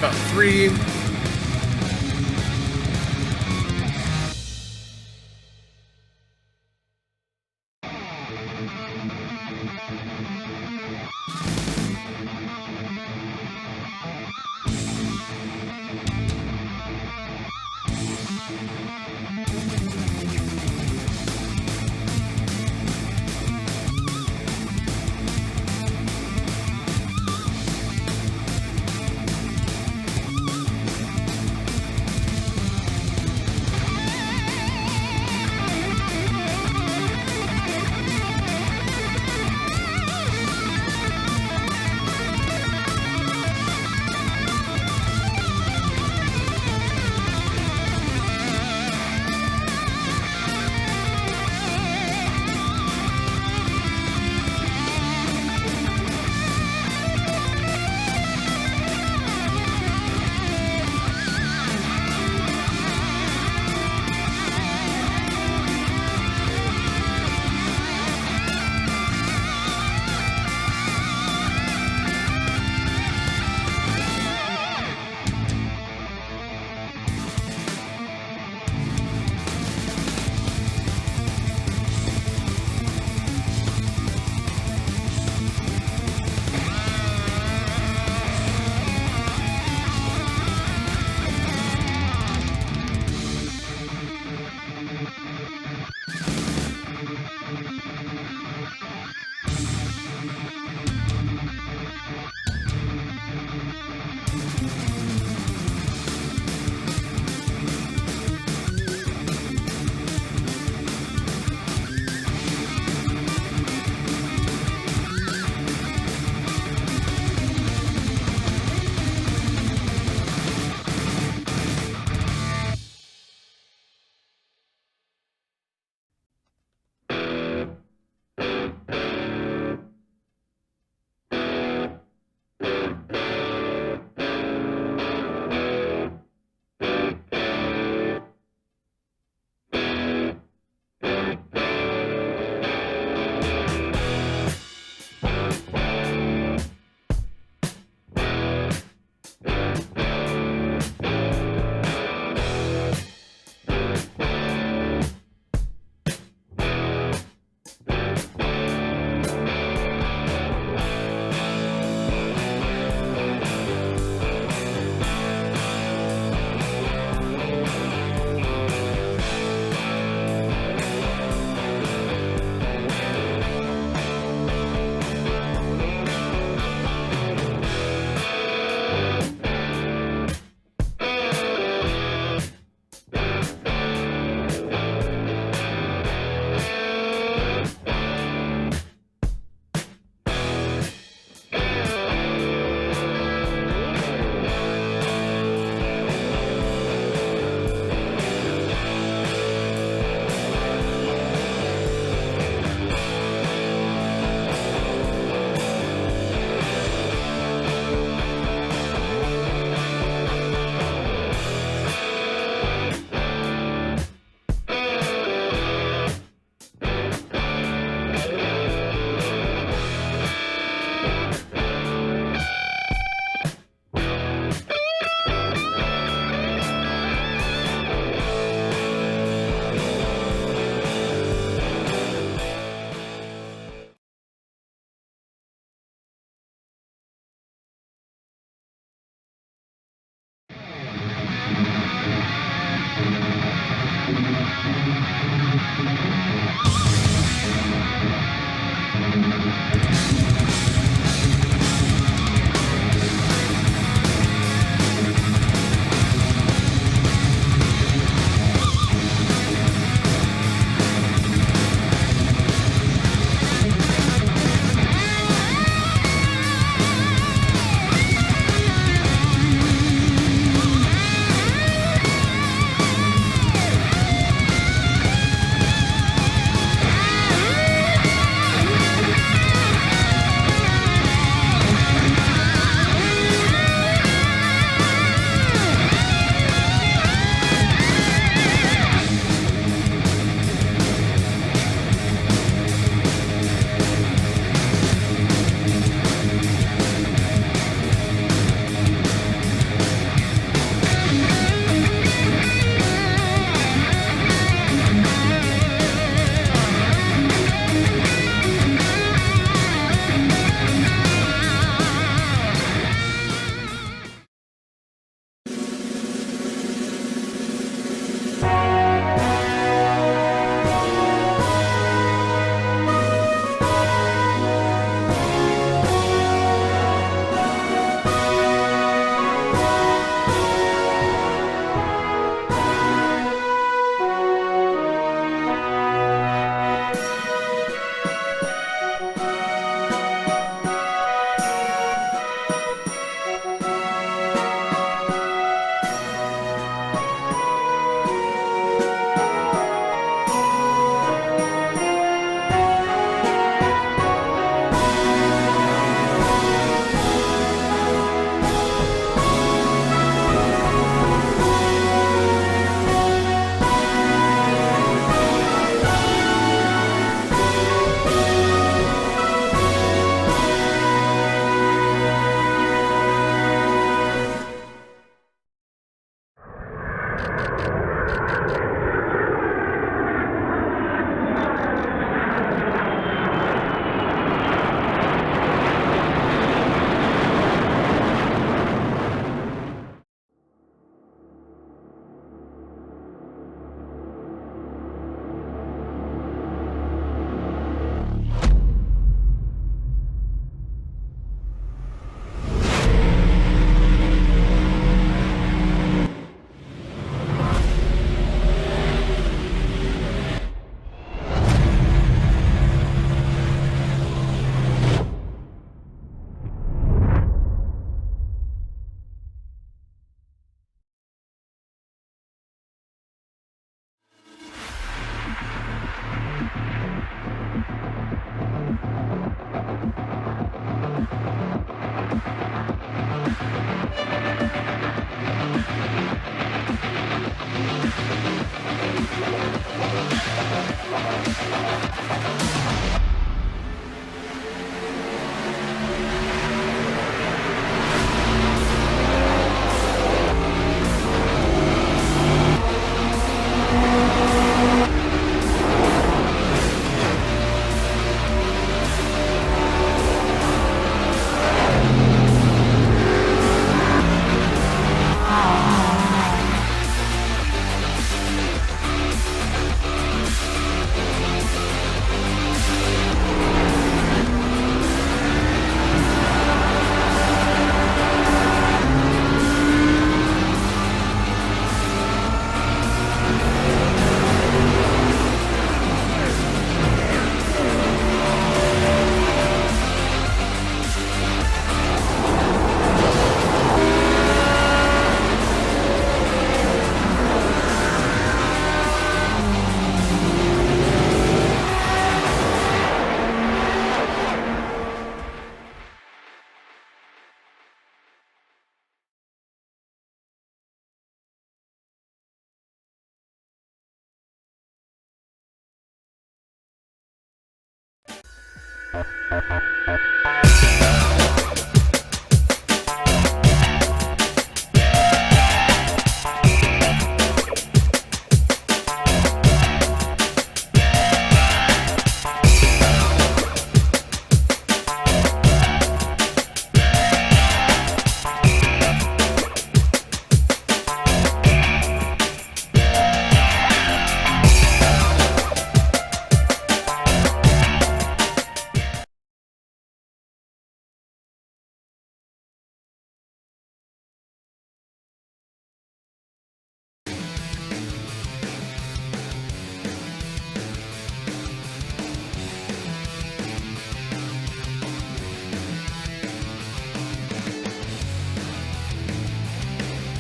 about 3.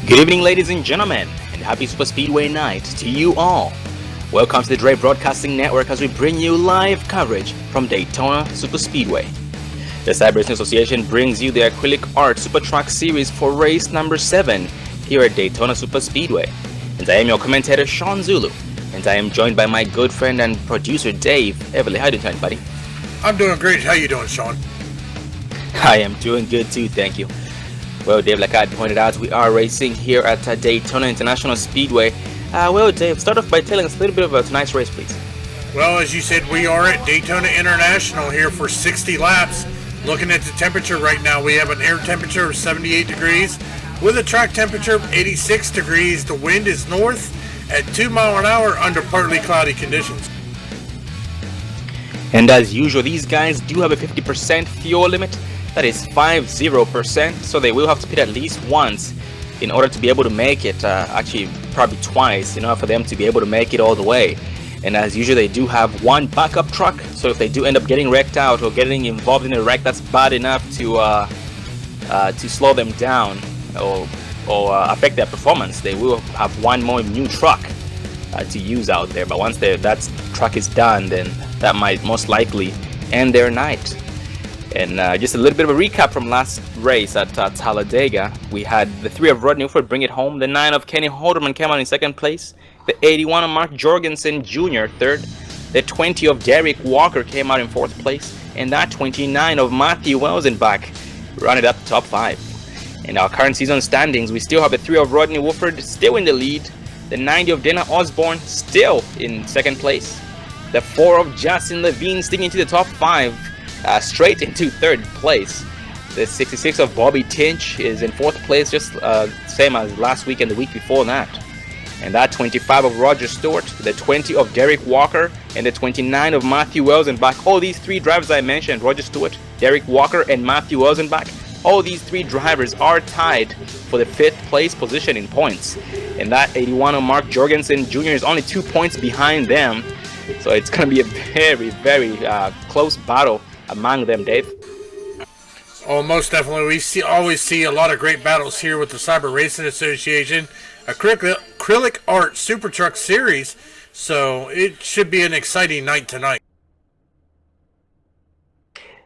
Good evening, ladies and gentlemen, and happy Super Speedway night to you all. Welcome to the Dre Broadcasting Network as we bring you live coverage from Daytona Super Speedway. The Cyber Racing Association brings you the Acrylic Art Super Truck Series for race number 7 here at Daytona Super Speedway. And I am your commentator, Sean Zulu, and I am joined by my good friend and producer, Dave Everly. How are you doing tonight, buddy? I'm doing great. How you doing, Sean? I am doing good too, thank you. Well, Dave, like I pointed out, we are racing here at Daytona International Speedway. Well, Dave, start off by telling us a little bit about tonight's race, please. Well, as you said, we are at Daytona International here for 60 laps. Looking at the temperature right now, we have an air temperature of 78 degrees with a track temperature of 86 degrees. The wind is north at 2 miles an hour under partly cloudy conditions. And as usual, these guys do have a 50% fuel limit. That is 50%, so they will have to pit at least once in order to be able to make it, actually probably twice in order for them to be able to make it all the way. And as usual, they do have one backup truck, so if they do end up getting wrecked out or getting involved in a wreck that's bad enough to slow them down or affect their performance, they will have one more new truck to use out there. But once that truck is done, then that might most likely end their night. And just a little bit of a recap from last race at Talladega. We had the 3 of Rodney Wolford bring it home. The 9 of Kenny Holderman came out in 2nd place. The 81 of Mark Jorgensen Jr. 3rd. The 20 of Derek Walker came out in 4th place. And that 29 of Matthew Welzenbach rounded up the top 5. In our current season standings, we still have the 3 of Rodney Wolford still in the lead. The 90 of Dana Osborne still in 2nd place. The 4 of Justin Levine sticking to the top 5. Straight into 3rd place. The 66 of Bobby Tinch is in 4th place, just same as last week and the week before that. And that 25 of Roger Stewart, the 20 of Derek Walker, and the 29 of Matthew Welzenbach. All these 3 drivers I mentioned, Roger Stewart, Derek Walker, and Matthew Welzenbach, all these 3 drivers are tied for the 5th place position in points. And that 81 of Mark Jorgensen Jr. is only 2 points behind them. So it's going to be a very, very close battle among them, Dave. Oh, most definitely. We always see a lot of great battles here with the Cyber Racing Association Acrylic Art Super Truck Series, so it should be an exciting night tonight.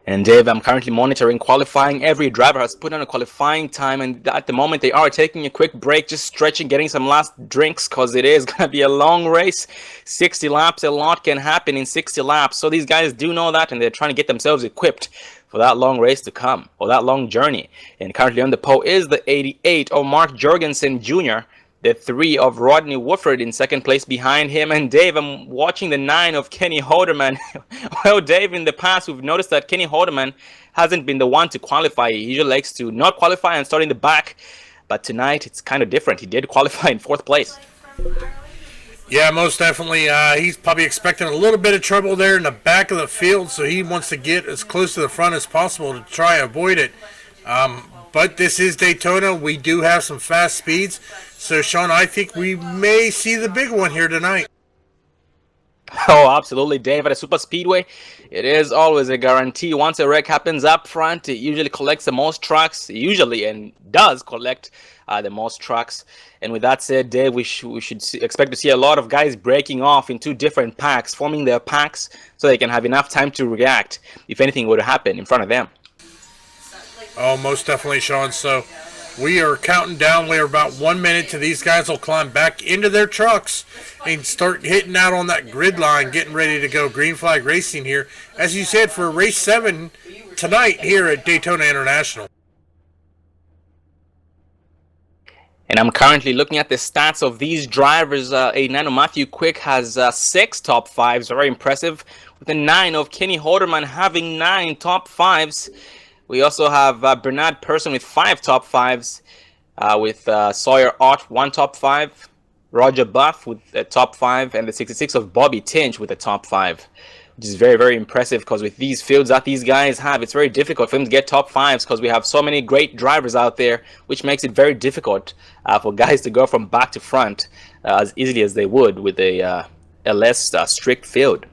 And Dave, I'm currently monitoring qualifying. Every driver has put on a qualifying time, and at the moment they are taking a quick break, just stretching, getting some last drinks, because it is going to be a long race. 60 laps, a lot can happen in 60 laps. So these guys do know that, and they're trying to get themselves equipped for that long race to come, or that long journey. And currently on the pole is the 88 of Mark Jorgensen Jr., the 3 of Rodney Wolford in 2nd place behind him. And Dave, I'm watching the 9 of Kenny Holderman. Well, Dave, in the past, we've noticed that Kenny Holderman hasn't been the one to qualify. He usually likes to not qualify and start in the back. But tonight, it's kind of different. He did qualify in 4th place. Yeah, most definitely. He's probably expecting a little bit of trouble there in the back of the field, so he wants to get as close to the front as possible to try to avoid it. But this is Daytona. We do have some fast speeds. So, Sean, I think we may see the big one here tonight. Oh, absolutely, Dave. At a super speedway, it is always a guarantee. Once a wreck happens up front, it usually collects the most trucks, and does collect the most trucks. And with that said, Dave, we should expect to see a lot of guys breaking off into different packs, forming their packs so they can have enough time to react if anything were to happen in front of them. Oh, most definitely, Sean. So We are counting down. We're about 1 minute till these guys will climb back into their trucks and start hitting out on that grid line, getting ready to go green flag racing here, as you said, for race 7 tonight here at Daytona International. And I'm currently looking at the stats of these drivers. 89 of Matthew Quick has 6 top 5s, very impressive, with a 9 of Kenny Holderman having 9 top 5s. We also have Bernard Persson with 5 top 5s, with Sawyer Ott 1 top 5, Roger Buff with a top 5, and the 66 of Bobby Tinch with a top 5, which is very, very impressive, because with these fields that these guys have, it's very difficult for them to get top 5s, because we have so many great drivers out there, which makes it very difficult for guys to go from back to front as easily as they would with a less strict field.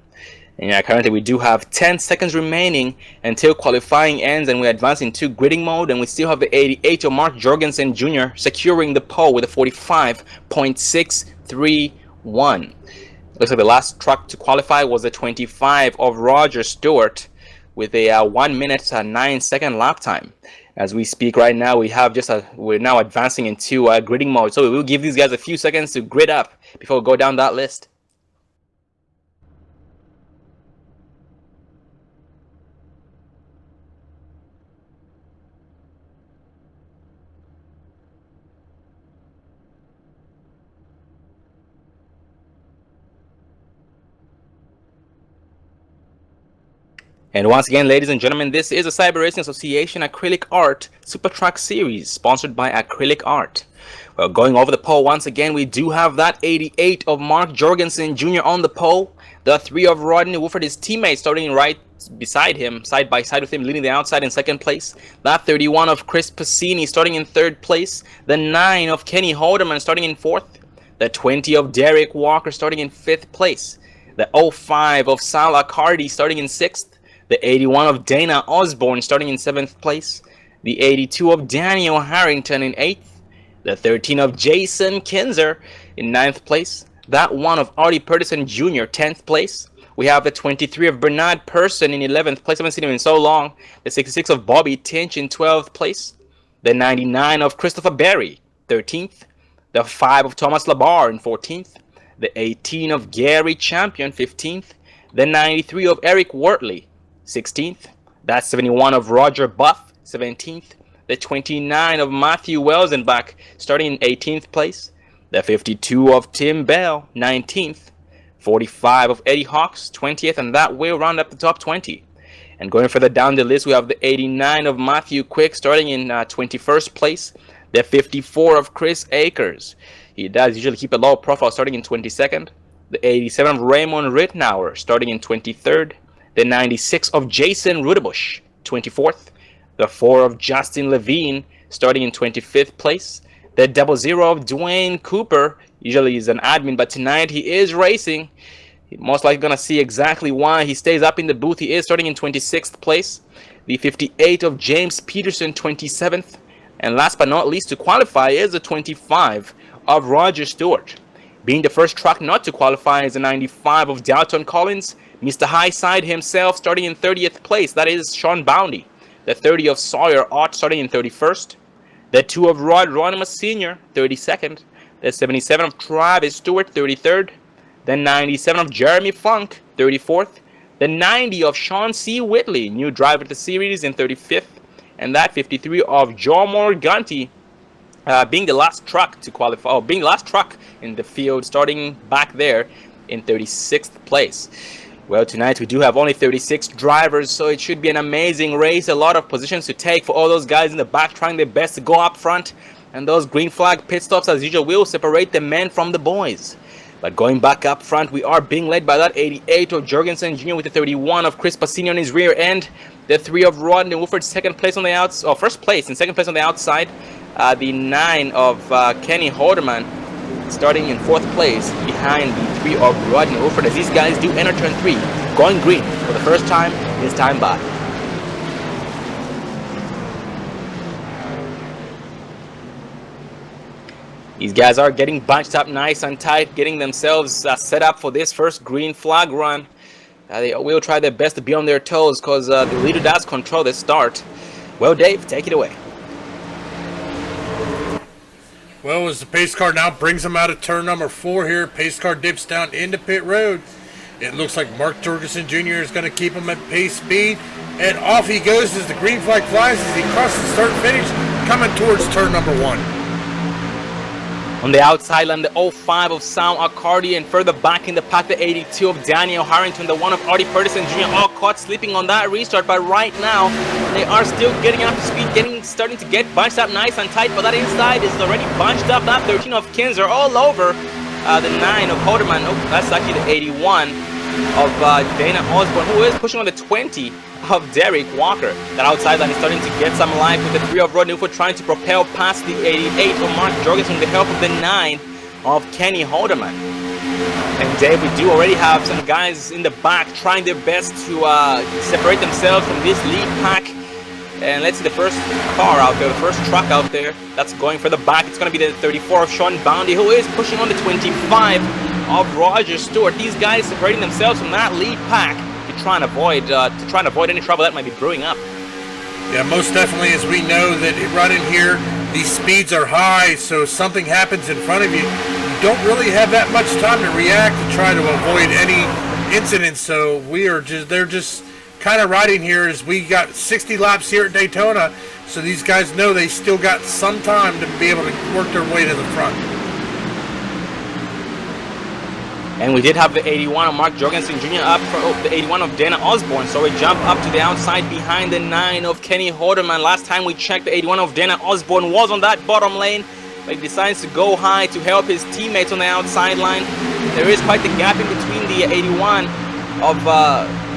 And currently we do have 10 seconds remaining until qualifying ends, and we advance into gridding mode, and we still have the 88 of Mark Jorgensen Jr. securing the pole with a 45.631. Looks like the last truck to qualify was the 25 of Roger Stewart with a 1 minute 9 second lap time. As we speak right now, we're now advancing into gridding mode, so we will give these guys a few seconds to grid up before we go down that list. And once again, ladies and gentlemen, this is a Cyber Racing Association Acrylic Art Super Truck Series, sponsored by Acrylic Art. Well, going over the pole once again, we do have that 88 of Mark Jorgensen Jr. on the pole. The 3 of Rodney Wolford, his teammate, starting right beside him, side by side with him, leading the outside in 2nd place. That 31 of Chris Passini starting in 3rd place. The 9 of Kenny Holderman starting in 4th. The 20 of Derek Walker starting in 5th place. The 05 of Sal Accardi starting in 6th. The 81 of Dana Osborne starting in 7th place. The 82 of Daniel Harrington in 8th. The 13 of Jason Kinzer in 9th place. That 1 of Artie Purtison Jr., 10th place. We have the 23 of Bernard Persson in 11th place. I haven't seen him in so long. The 66 of Bobby Tinch in 12th place. The 99 of Christopher Berry, 13th. The 5 of Thomas Labar in 14th. The 18 of Gary Champion, 15th. The 93 of Eric Wortley, 16th. That 71 of Roger Buff, 17th. The 29 of Matthew Welsenbach, starting in 18th place. The 52 of Tim Bell, 19th. 45 of Eddie Hawks, 20th, and that will round up the top 20. And going further down the list, we have the 89 of Matthew Quick, starting in 21st place. The 54 of Chris Akers. He does usually keep a low profile, starting in 22nd. The 87 of Raymond Rittenauer, starting in 23rd. The 96 of Jason Rudebush, 24th. The 4 of Justin Levine, starting in 25th place. The 00 of Dwayne Cooper, usually he's an admin, but tonight he is racing. You're most likely going to see exactly why he stays up in the booth. He is starting in 26th place. The 58 of James Peterson, 27th. And last but not least to qualify is the 25 of Roger Stewart. Being the first truck not to qualify is the 95 of Dalton Collins. Mr. Highside himself starting in 30th place. That is Sean Boundy. The 30 of Sawyer Ott starting in 31st. The 2 of Rod Ronimus Sr., 32nd. The 77 of Travis Stewart, 33rd. The 97 of Jeremy Funk, 34th. The 90 of Sean C. Whitley, new driver to the series, in 35th. And that 53 of Joe Morganti, being the last truck to qualify, being the last truck in the field, starting back there in 36th place. Well, tonight we do have only 36 drivers, so it should be an amazing race. A lot of positions to take for all those guys in the back trying their best to go up front. And those green flag pit stops, as usual, will separate the men from the boys. But going back up front, we are being led by that 88 of Jorgensen Jr. with the 31 of Chris Passini on his rear end. The 3 of Rodney Wolford, second place on the outside, or first place and second place on the outside. The 9 of Kenny Holderman, starting in 4th place behind the 3 of Rodney Wolford, as these guys do enter turn 3, going green for the first time this time by. These guys are getting bunched up nice and tight, getting themselves set up for this first green flag run. They will try their best to be on their toes, because the leader does control the start. Well, Dave, take it away. Well, as the pace car now brings him out of turn number 4 here, pace car dips down into pit road. It looks like Mark Jorgensen Jr. is going to keep him at pace speed. And off he goes as the green flag flies as he crosses the start finish, coming towards turn number 1. On the outside line, the 05 of Sam Accardi, and further back in the pack, the 82 of Daniel Harrington, the 1 of Artie Pedersen Jr. all caught sleeping on that restart. But right now, they are still getting up to speed, starting to get bunched up nice and tight. But that inside is already bunched up. That 13 of Kinzer all over the 9 of Hoderman. Oh, that's actually the 81 of Dana Osborne, who is pushing on the 20 of Derek Walker. That outside line is starting to get some life with the 3 of Rod Newford trying to propel past the 88 of Mark Jorgensen with the help of the 9 of Kenny Hoderman. And Dave, we do already have some guys in the back trying their best to separate themselves from this lead pack. And let's see the first car out there, the first truck out there that's going for the back. It's going to be the 34 of Sean Boundy, who is pushing on the 25 of Roger Stewart. These guys separating themselves from that lead pack to try and avoid any trouble that might be brewing up. Yeah, most definitely, as we know that right in here, these speeds are high, so if something happens in front of you, you don't really have that much time to react to try to avoid any incidents. So they're just kind of riding here as we got 60 laps here at Daytona, so these guys know they still got some time to be able to work their way to the front. And we did have the 81 of Mark Jorgensen Jr. up for the 81 of Dana Osborne. So we jump up to the outside behind the 9 of Kenny Hoderman. Last time we checked, the 81 of Dana Osborne was on that bottom lane, but he decides to go high to help his teammates on the outside line. There is quite the gap in between the 81 of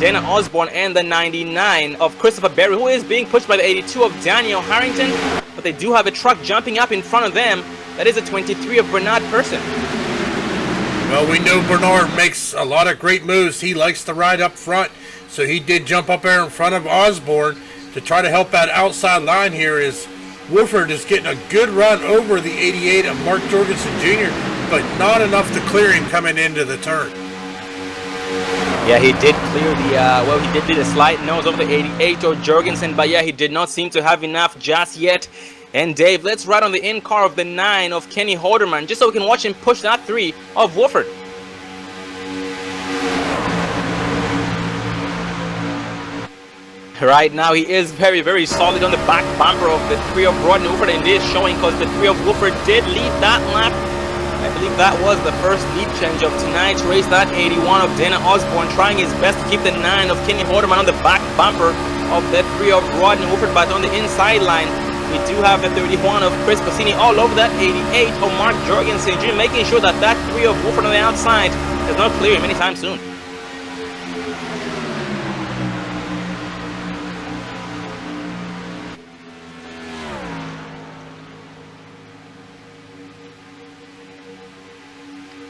Dana Osborne and the 99 of Christopher Berry, who is being pushed by the 82 of Daniel Harrington. But they do have a truck jumping up in front of them. That is a 23 of Bernard Person. Well, we know Bernard makes a lot of great moves. He likes to ride up front, so he did jump up there in front of Osborne to try to help that outside line here as Woodford is getting a good run over the 88 of Mark Jorgensen Jr., but not enough to clear him coming into the turn. Yeah, he did clear the, he did do the slight nose over the 88 of Jorgensen, but yeah, he did not seem to have enough just yet. And Dave, let's ride on the in-car of the 9 of Kenny Hoderman, just so we can watch him push that 3 of Woodford. Right now, he is very, very solid on the back bumper of the 3 of Rodney Woodford, and it is showing because the 3 of Woodford did lead that lap. I believe that was the first lead change of tonight's race. That 81 of Dana Osborne trying his best to keep the 9 of Kenny Hoderman on the back bumper of the 3 of Rodney Woodford, but on the inside line, we do have the 31 of Chris Passini all over that 88 of Mark Jorgensen Jr., making sure that that 3 of Woodford on the outside does not clear him anytime soon.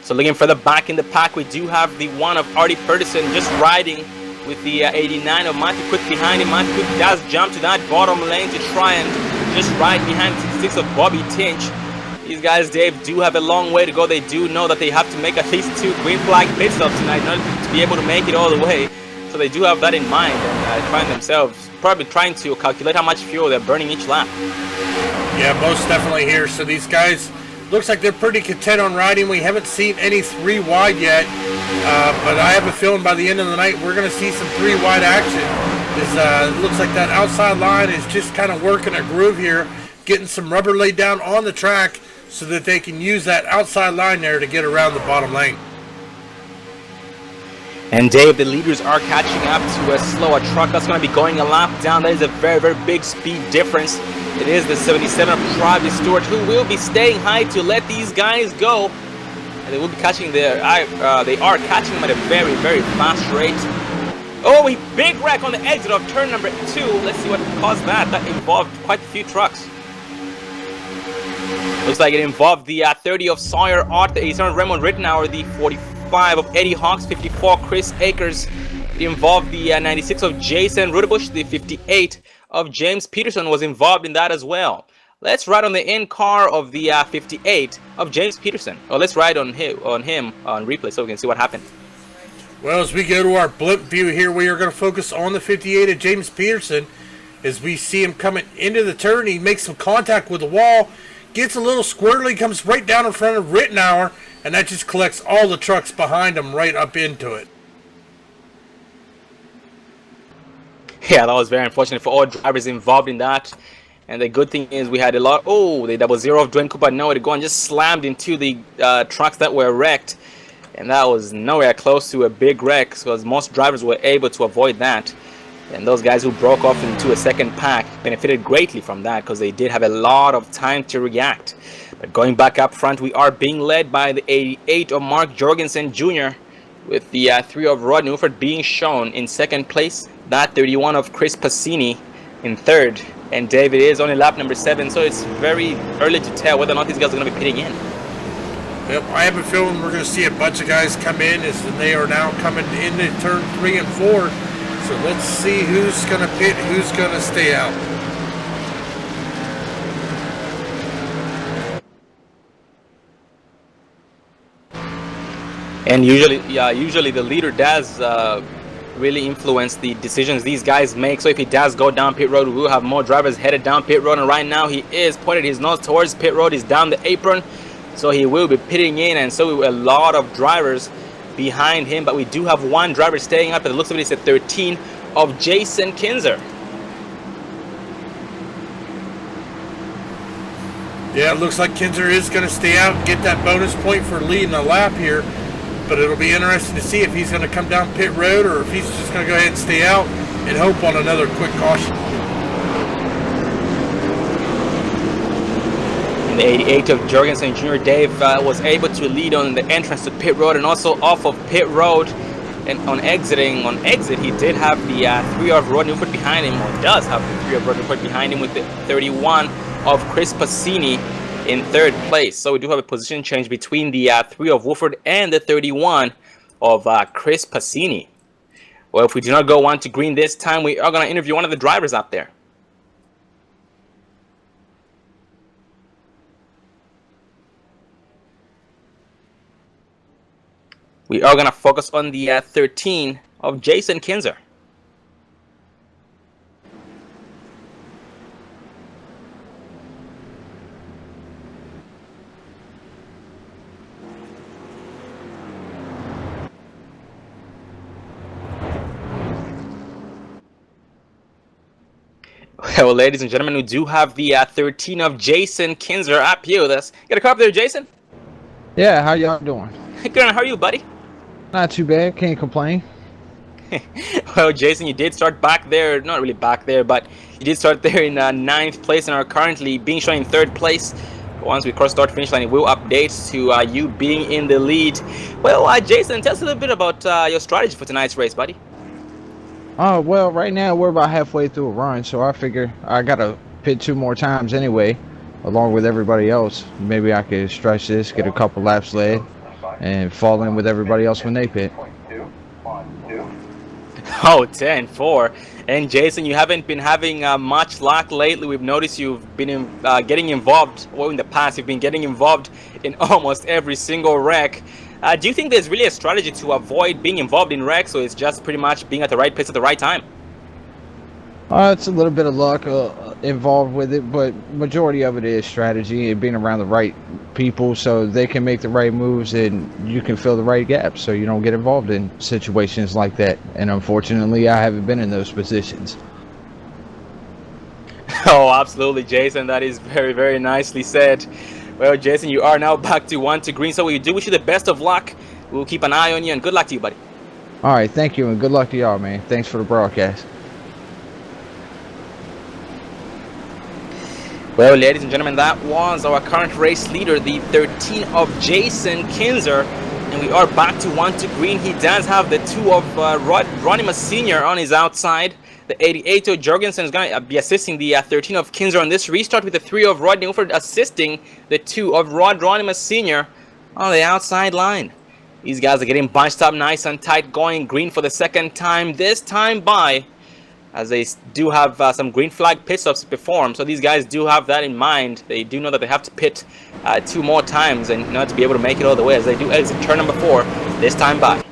So looking further back in the pack, we do have the 1 of Artie Pedersen just riding with the 89 of Matthew Quick behind him. Matthew Quick does jump to that bottom lane to try and just ride behind 66 of Bobby Tinch. These guys, Dave, do have a long way to go. They do know that they have to make at least 2 green flag pit stops tonight in order to be able to make it all the way. So they do have that in mind and probably trying to calculate how much fuel they're burning each lap. Yeah, most definitely here. So these guys, looks like they're pretty content on riding. We haven't seen any 3 wide yet, but I have a feeling by the end of the night we're going to see some 3 wide action. It looks like that outside line is just kind of working a groove here, getting some rubber laid down on the track so that they can use that outside line there to get around the bottom lane. And Dave, the leaders are catching up to a slower truck that's going to be going a lap down. That is a very, very big speed difference. It is the 77 of Travis Stewart who will be staying high to let these guys go. And they will be catching they are catching them at a very, very fast rate. Oh, a big wreck on the exit of turn number 2. Let's see what caused that. That involved quite a few trucks. Looks like it involved the 30 of Sawyer Ott, the 87 of Raymond Rittenauer, the 45 of Eddie Hawks, 54 Chris Akers. It involved the 96 of Jason Rudebush, the 58 of James Peterson was involved in that as well. Let's ride on the in-car of the 58 of James Peterson. Or let's ride on him on replay so we can see what happened. Well, as we go to our blimp view here, we are going to focus on the 58 of James Peterson. As we see him coming into the turn, he makes some contact with the wall, gets a little squirrely, comes right down in front of Rittenauer, and that just collects all the trucks behind him right up into it. Yeah, that was very unfortunate for all drivers involved in that. And the good thing is we had a lot. Oh, the 00 of Dwayne Cooper nowhere to go and just slammed into the trucks that were wrecked. And that was nowhere close to a big wreck because most drivers were able to avoid that. And those guys who broke off into a second pack benefited greatly from that because they did have a lot of time to react. But going back up front, we are being led by the 88 of Mark Jorgensen Jr. with the 3 of Rod Newford being shown in second place. That 31 of Chris Passini in third. And David is on lap number 7, so it's very early to tell whether or not these guys are going to be pitting in. Yep, I have a feeling we're going to see a bunch of guys come in as they are now coming into turn 3 and 4. So let's see who's going to pit, who's going to stay out. And usually the leader does really influence the decisions these guys make. So if he does go down pit road, we will have more drivers headed down pit road. And right now he is pointed his nose towards pit road. He's down the apron, so he will be pitting in. And so a lot of drivers behind him. But we do have one driver staying up. It looks like it's at 13 of Jason Kinzer. Yeah, it looks like Kinzer is going to stay out and get that bonus point for leading a lap here. But it'll be interesting to see if he's going to come down pit road or if he's just going to go ahead and stay out and hope on another quick caution. In the 88 of Jorgensen Jr., Dave was able to lead on the entrance to pit road and also off of pit road. And on exit, he did have the 3 of Rod Newford behind him, or does have the 3 of Rod Newford behind him with the 31 of Chris Passini in third place. So we do have a position change between the 3 of Wooford and the 31 of Chris Passini. Well, if we do not go 1 to green this time, we are going to interview one of the drivers out there. We are going to focus on the 13 of Jason Kinzer. Well, ladies and gentlemen, we do have the 13 of Jason Kinzer up here with us. Get a car up there, Jason? Yeah, how y'all doing? Good, how are you, buddy? Not too bad, can't complain. Well, Jason, you did start back there, not really back there, but you did start there in 9th place and are currently being shown in 3rd place. Once we cross start finish line, it will update to you being in the lead. Well, Jason, tell us a little bit about your strategy for tonight's race, buddy. Well, right now we're about halfway through a run, so I figure I gotta pit 2 more times anyway, along with everybody else. Maybe I could stretch this, get a couple laps led, and fall in with everybody else when they pit. Oh, 10-4. And Jason, you haven't been having much luck lately. We've noticed you've been getting involved, well, in the past, you've been getting involved in almost every single wreck. Do you think there's really a strategy to avoid being involved in wrecks, or it's just pretty much being at the right place at the right time? It's a little bit of luck involved with it, but majority of it is strategy and being around the right people so they can make the right moves and you can fill the right gaps so you don't get involved in situations like that. And unfortunately, I haven't been in those positions. Oh, absolutely, Jason. That is very, very nicely said. Well, Jason, you are now back to 1 to green, so we do wish you the best of luck. We'll keep an eye on you, and good luck to you, buddy. All right, thank you, and good luck to y'all, man. Thanks for the broadcast. Well, ladies and gentlemen, that was our current race leader, the 13 of Jason Kinzer, and we are back to 1 to green. He does have the 2 of Ronimus Sr. on his outside. The 88 of Jorgensen is going to be assisting the 13 of Kinzer on this restart, with the 3 of Rod Newford assisting the 2 of Ronimus Sr. on the outside line. These guys are getting bunched up nice and tight, going green for the second time, this time by, as they do have some green flag pit stops to perform. So these guys do have that in mind. They do know that they have to pit 2 more times and to be able to make it all the way, as they do exit turn number 4, this time by.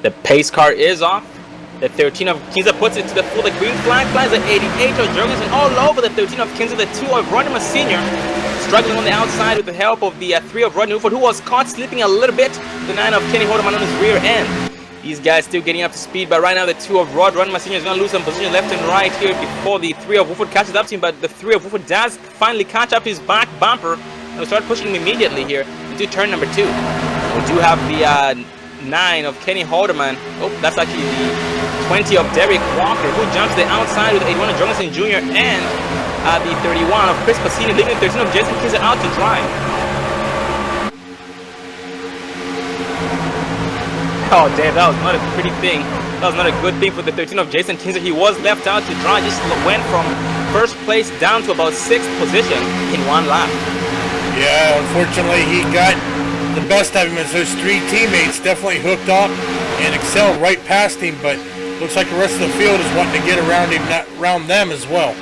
The pace car is off. The 13 of Kinza puts it to the full. The green flag flies. The 88 of Jorgensen all over the 13 of Kinza. The 2 of Rodney Sr. struggling on the outside with the help of the 3 of Rodney Woodford, who was caught slipping a little bit. The 9 of Kenny Holderman on his rear end. These guys still getting up to speed, but right now the 2 of Rodney Sr. is going to lose some position left and right here before the 3 of Woodford catches up to him, but the 3 of Woodford does finally catch up to his back bumper and will start pushing him immediately here into turn number 2. We do have the 9 of Kenny Holderman. Oh, that's actually the 20 of Derek Walker, who jumps the outside with 81 of Jorgensen Jr. and the 31 of Chris Passini, leaving the 13 of Jason Kinzer out to dry. Oh, Dave, that was not a pretty thing. That was not a good thing for the 13 of Jason Kinzer. He was left out to dry. Just went from first place down to about 6th position in one lap. Yeah, unfortunately, he got the best of him as those 3 teammates definitely hooked up and excelled right past him, but looks like the rest of the field is wanting to get around him, around them as well.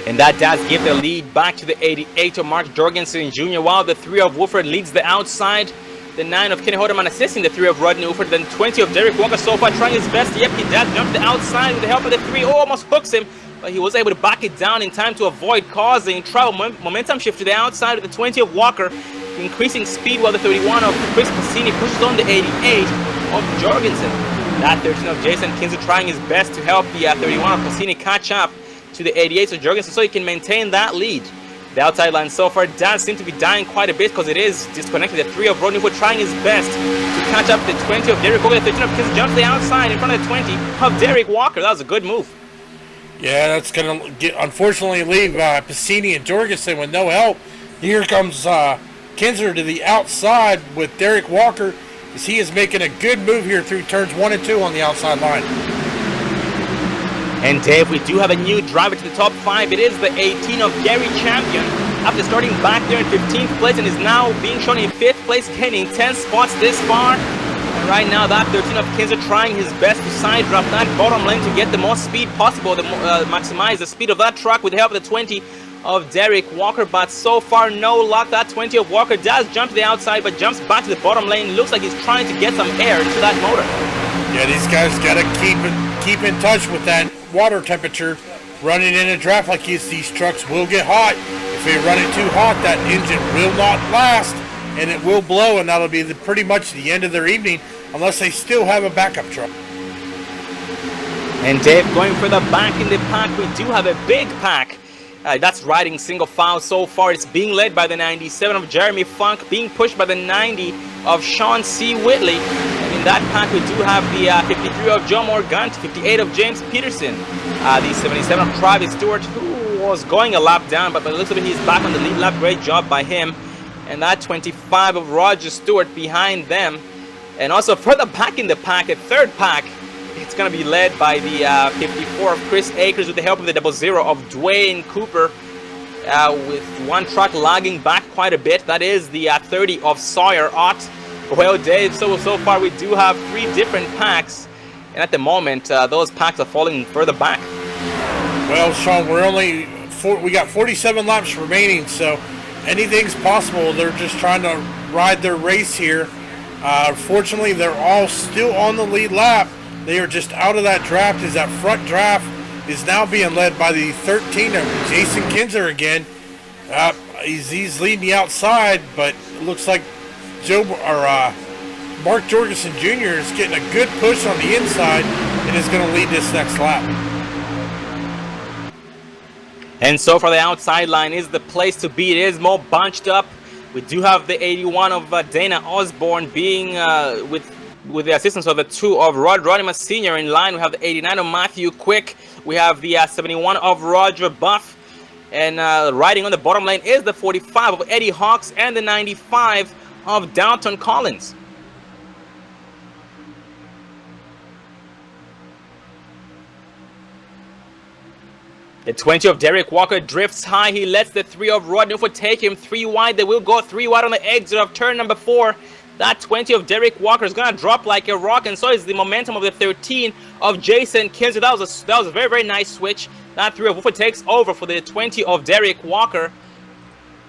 And that does give the lead back to the 88 of Mark Jorgensen Jr., while the 3 of Woodford leads the outside. The 9 of Kenny Holderman assisting the 3 of Rodney Woodford. Then 20 of Derek Walker so far trying his best. Yep, he does jump to the outside with the help of the 3. Almost hooks him, but he was able to back it down in time to avoid causing trouble. Momentum shift to the outside with the 20 of Walker, increasing speed, while the 31 of Chris Passini pushes on the 88 of Jorgensen. That 13 of Jason Kinzer trying his best to help the 31 of Passini catch up to the 88 of Jorgensen so he can maintain that lead. The outside line so far does seem to be dying quite a bit because it is disconnected. The 3 of Rodney Wood trying his best to catch up the 20 of Derek Walker. The 13 of Kinzer jumps to the outside in front of the 20 of Derek Walker. That was a good move. Yeah, that's going to unfortunately leave Passini and Jorgensen with no help. Here comes Kinzer to the outside with Derek Walker, as he is making a good move here through turns 1 and 2 on the outside line. And Dave, we do have a new driver to the top 5. It is the 18 of Gary Champion, after starting back there in 15th place and is now being shown in 5th place, gaining 10 spots this far. And right now that 13 of Kinzer trying his best to side draft that bottom lane to get the most speed possible, to maximize the speed of that truck with the help of the 20 of Derek Walker, but so far no luck. That 20 of Walker does jump to the outside but jumps back to the bottom lane. Looks like he's trying to get some air into that motor. Yeah, these guys got to keep in touch with that water temperature. Running in a draft like this, these trucks will get hot. If they run it too hot, that engine will not last and it will blow, and that'll be pretty much the end of their evening unless they still have a backup truck. And Dave, going further back in the pack, we do have a big pack. That's riding single file so far. It's being led by the 97 of Jeremy Funk, being pushed by the 90 of Sean C. Whitley. And in that pack, we do have the 53 of Joe Morgan, 58 of James Peterson, the 77 of Travis Stewart, who was going a lap down, but by the looks of it, he's back on the lead lap. Great job by him. And that 25 of Roger Stewart behind them. And also further back in the pack, a third pack, it's going to be led by the 54 of Chris Akers with the help of the 00 of Dwayne Cooper, with one truck lagging back quite a bit. That is the 30 of Sawyer Ott. Well, Dave, so far we do have 3 different packs, and at the moment those packs are falling further back. Well, Sean, we got 47 laps remaining, so anything's possible. They're just trying to ride their race here. Fortunately, they're all still on the lead lap. They are just out of that draft, as that front draft is now being led by the 13 of Jason Kinzer again. He's leading the outside, but it looks like Mark Jorgensen Jr. is getting a good push on the inside and is going to lead this next lap. And so far the outside line is the place to be. It is more bunched up. We do have the 81 of Dana Osborne being with the assistance of the 2 of Rodney Sr. in line. We have the 89 of Matthew Quick. We have the 71 of Roger Buff. And riding on the bottom lane is the 45 of Eddie Hawks and the 95 of Dalton Collins. The 20 of Derek Walker drifts high. He lets the 3 of Rodney Woodford take him 3 wide. They will go 3 wide on the exit of turn number 4. That 20 of Derek Walker is going to drop like a rock, and so is the momentum of the 13 of Jason Kinzer. That was a very, very nice switch. That 3 of Woodford takes over for the 20 of Derek Walker.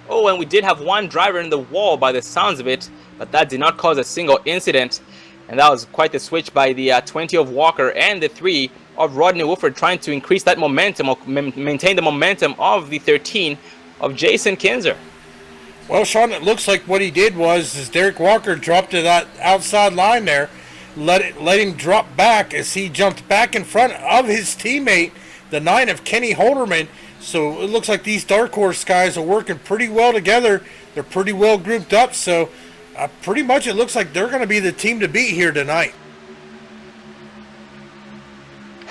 Oh, and we did have one driver in the wall by the sounds of it, but that did not cause a single incident. And that was quite the switch by the 20 of Walker and the 3 of Rodney Wolford, trying to increase that momentum or maintain the momentum of the 13 of Jason Kinzer. Well, Sean, it looks like what he did was Derek Walker dropped to that outside line there, let him drop back as he jumped back in front of his teammate, the 9 of Kenny Holderman. So it looks like these Dark Horse guys are working pretty well together. They're pretty well grouped up, so pretty much it looks like they're going to be the team to beat here tonight.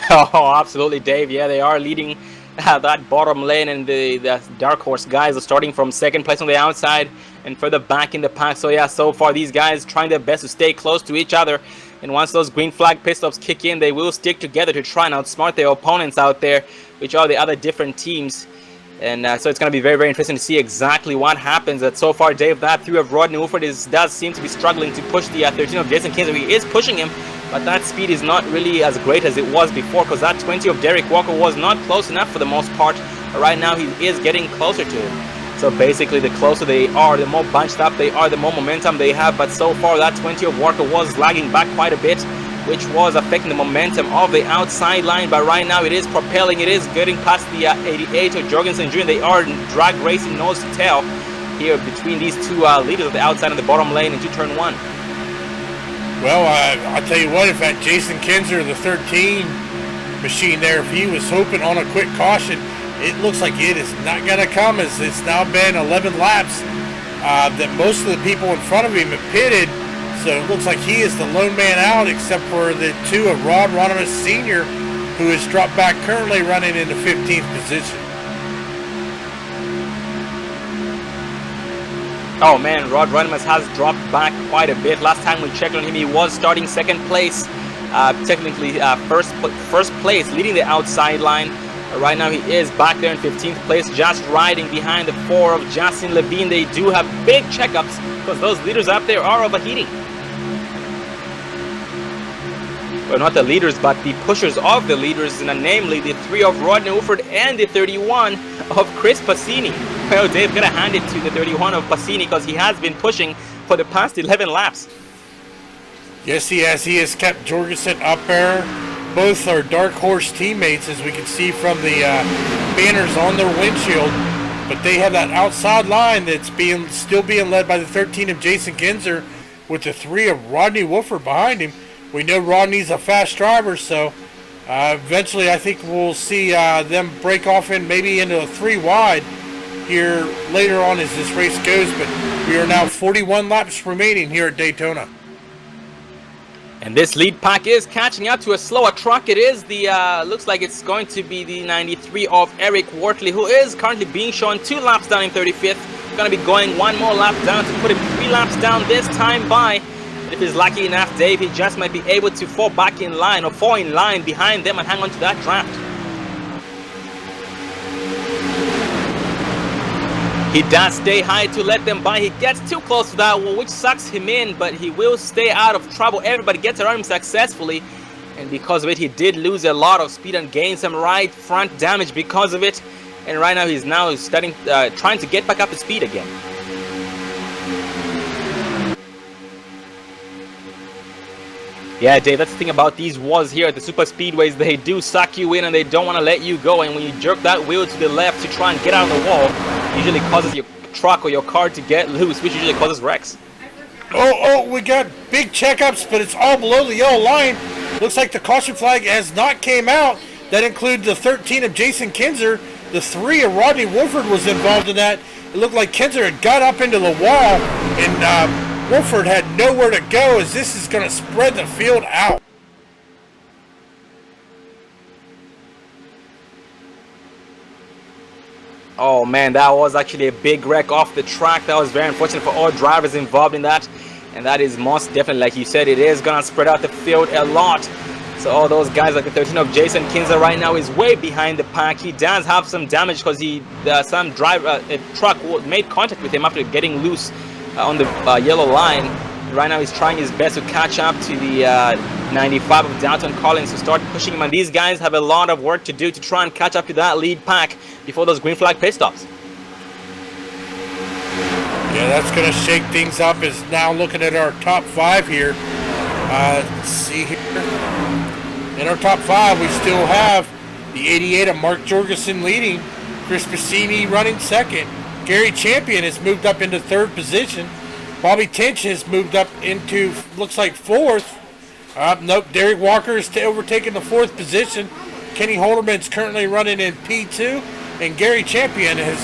Oh, absolutely, Dave. Yeah, they are leading that bottom lane, and the Dark Horse guys are starting from second place on the outside and further back in the pack. So yeah, so far these guys trying their best to stay close to each other, and once those green flag pit stops kick in, they will stick together to try and outsmart their opponents out there, which are the other different teams. And so it's going to be very, very interesting to see exactly what happens. That so far, Dave, that 3 of Rodney Wolford does seem to be struggling to push the 13 of Jason Kinzer. He is pushing him, but that speed is not really as great as it was before, because that 20 of Derek Walker was not close enough for the most part. But right now, he is getting closer to him. So basically, the closer they are, the more bunched up they are, the more momentum they have. But so far, that 20 of Walker was lagging back quite a bit, which was affecting the momentum of the outside line. But right now it is propelling, it is getting past the 88 of Jorgensen Jr. They are drag racing nose to tail here between these two leaders of the outside and the bottom lane into turn 1. Well, I'll tell you what, if that Jason Kinzer, the 13 machine there, if he was hoping on a quick caution, it looks like it is not going to come, as it's now been 11 laps that most of the people in front of him have pitted. So it looks like he is the lone man out, except for the 2 of Rod Ronimus Sr., who has dropped back, currently running into 15th position. Oh man, Rod Ronimus has dropped back quite a bit. Last time we checked on him, he was starting second place, technically first place, leading the outside line. Right now he is back there in 15th place, just riding behind the 4 of Justin Levine. They do have big checkups, because those leaders up there are overheating. Well, not the leaders, but the pushers of the leaders, and namely the 3 of Rodney Wolford and the 31 of Chris Passini. Well, Dave, gonna hand it to the 31 of Passini, because he has been pushing for the past 11 laps. Yes, he has. He has kept Jorgensen up there. Both are Dark Horse teammates, as we can see from the banners on their windshield. But they have that outside line that's still being led by the 13 of Jason Kinzer, with the 3 of Rodney Wolford behind him. We know Rodney's a fast driver, so eventually I think we'll see them break off maybe into a 3 wide here later on as this race goes. But we are now 41 laps remaining here at Daytona. And this lead pack is catching up to a slower truck. It is the, looks like it's going to be the 93 of Eric Wortley, who is currently being shown 2 laps down in 35th. Going to be going 1 more lap down to put him 3 laps down this time by. And if he's lucky enough, Dave, he just might be able to fall back in line, or fall in line behind them and hang on to that draft. He does stay high to let them by. He gets too close to that wall, which sucks him in, but he will stay out of trouble. Everybody gets around him successfully, and because of it, he did lose a lot of speed and gain some right front damage because of it. And right now, he's now starting, trying to get back up to speed again. Yeah, Dave, that's the thing about these walls here at the super speedways. They do suck you in and they don't want to let you go. And when you jerk that wheel to the left to try and get out of the wall, it usually causes your truck or your car to get loose, which usually causes wrecks. Oh, we got big checkups, but it's all below the yellow line. Looks like the caution flag has not came out. That includes the 13 of Jason Kinzer. The 3 of Rodney Wolford was involved in that. It looked like Kinzer had got up into the wall, and Wolford had nowhere to go, as this is going to spread the field out. Oh man, that was actually a big wreck off the track. That was very unfortunate for all drivers involved in that. And that is most definitely, like you said, it is going to spread out the field a lot. So all those guys, like the 13 of Jason Kinzer right now, is way behind the pack. He does have some damage because some driver, a truck made contact with him after getting loose on the yellow line. Right now he's trying his best to catch up to the 95 of Dalton Collins to start pushing him, and these guys have a lot of work to do to try and catch up to that lead pack before those green flag pit stops. Yeah, that's going to shake things up. Is now looking at our top 5 here. Let's see here. In our top 5, we still have the 88 of Mark Jorgensen leading. Chris Bassini running second. Gary Champion has moved up into 3rd position. Bobby Tench has moved up into, looks like 4th. Nope, Derek Walker is overtaking the 4th position. Kenny Holderman's currently running in P2. And Gary Champion has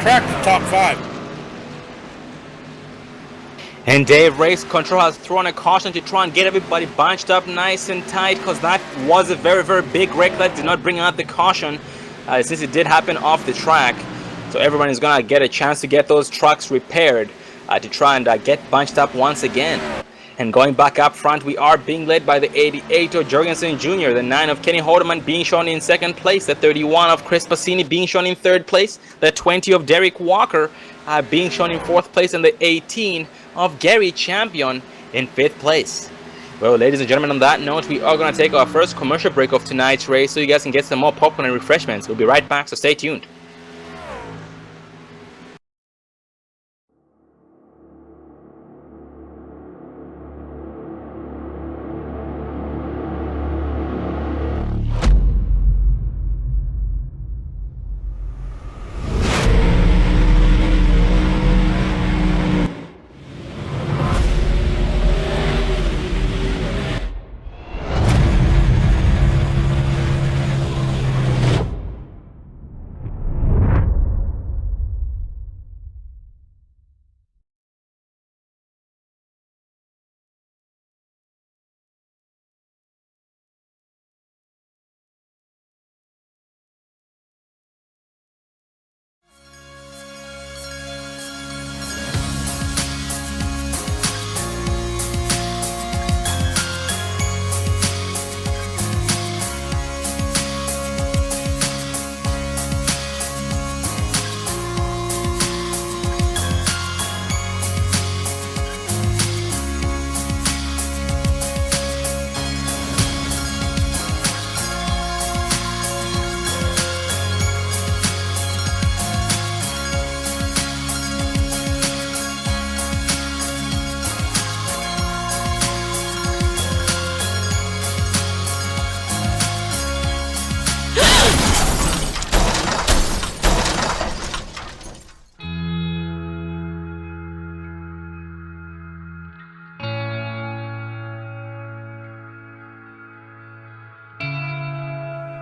cracked the top 5. And Dave Race Control has thrown a caution to try and get everybody bunched up nice and tight, because that was a very, very big wreck that did not bring out the caution, since it did happen off the track. So everyone is going to get a chance to get those trucks repaired to try and get bunched up once again. And going back up front, we are being led by the 88 of Jorgensen Jr., the 9 of Kenny Holderman being shown in 2nd place, the 31 of Chris Bassini being shown in 3rd place, the 20 of Derek Walker being shown in 4th place, and the 18 of Gary Champion in 5th place. Well, ladies and gentlemen, on that note, we are going to take our first commercial break of tonight's race so you guys can get some more popcorn and refreshments. We'll be right back, so stay tuned.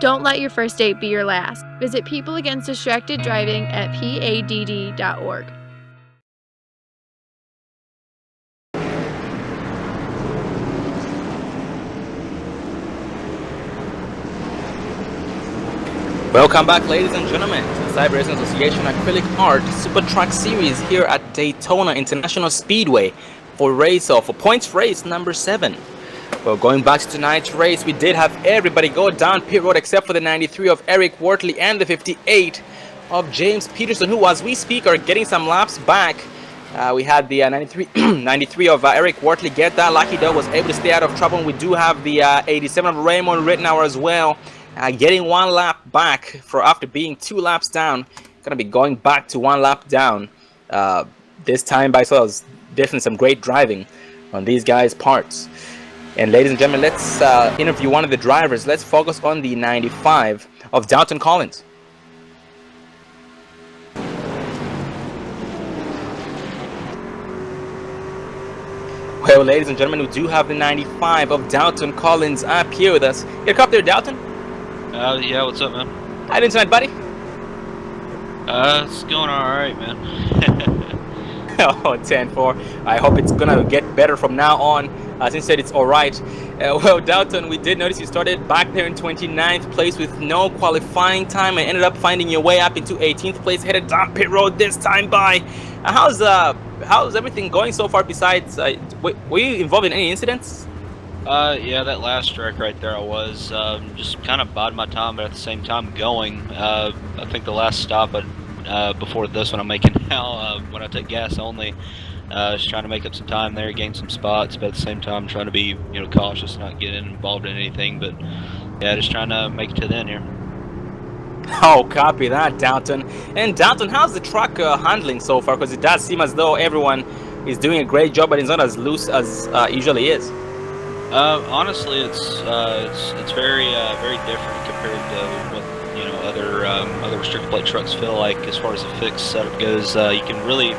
Don't let your first date be your last. Visit People Against Distracted Driving at PADD.org. Welcome back, ladies and gentlemen, to the Cyber Racing Association Acrylic Art Super Truck Series here at Daytona International Speedway for points race number 7. Well, going back to tonight's race, we did have everybody go down pit road except for the 93 of Eric Wortley and the 58 of James Peterson, who, as we speak, are getting some laps back. We had the 93 of Eric Wortley get that. Lucky Dog was able to stay out of trouble. And we do have the 87 of Raymond Rittenauer as well, getting 1 lap back for after being 2 laps down. Gonna be going back to 1 lap down this time by so definitely some great driving on these guys' parts. And ladies and gentlemen, let's interview one of the drivers. Let's focus on the 95 of Dalton Collins. Well, ladies and gentlemen, we do have the 95 of Dalton Collins up here with us. Get up there, Dalton. Yeah, what's up, man? How you doing tonight, buddy? It's going alright, man. Oh, 10-4. I hope it's gonna get better from now on. Since you said it's alright. Well, Dalton, we did notice you started back there in 29th place with no qualifying time and ended up finding your way up into 18th place, headed down pit road this time by. How's everything going so far? Besides, were you involved in any incidents? Yeah, that last wreck right there, I was just kind of biding my time, but at the same time going. I think the last stop before this one I'm making now, when I take gas only, just trying to make up some time there, gain some spots, but at the same time trying to be, cautious, not getting involved in anything. But yeah, just trying to make it to the end here. Oh, copy that, Downton. And Downton, how's the truck handling so far? Because it does seem as though everyone is doing a great job, but it's not as loose as usually is. Honestly, it's very very different compared to what other restricted plate trucks feel like as far as the fixed setup goes. You can really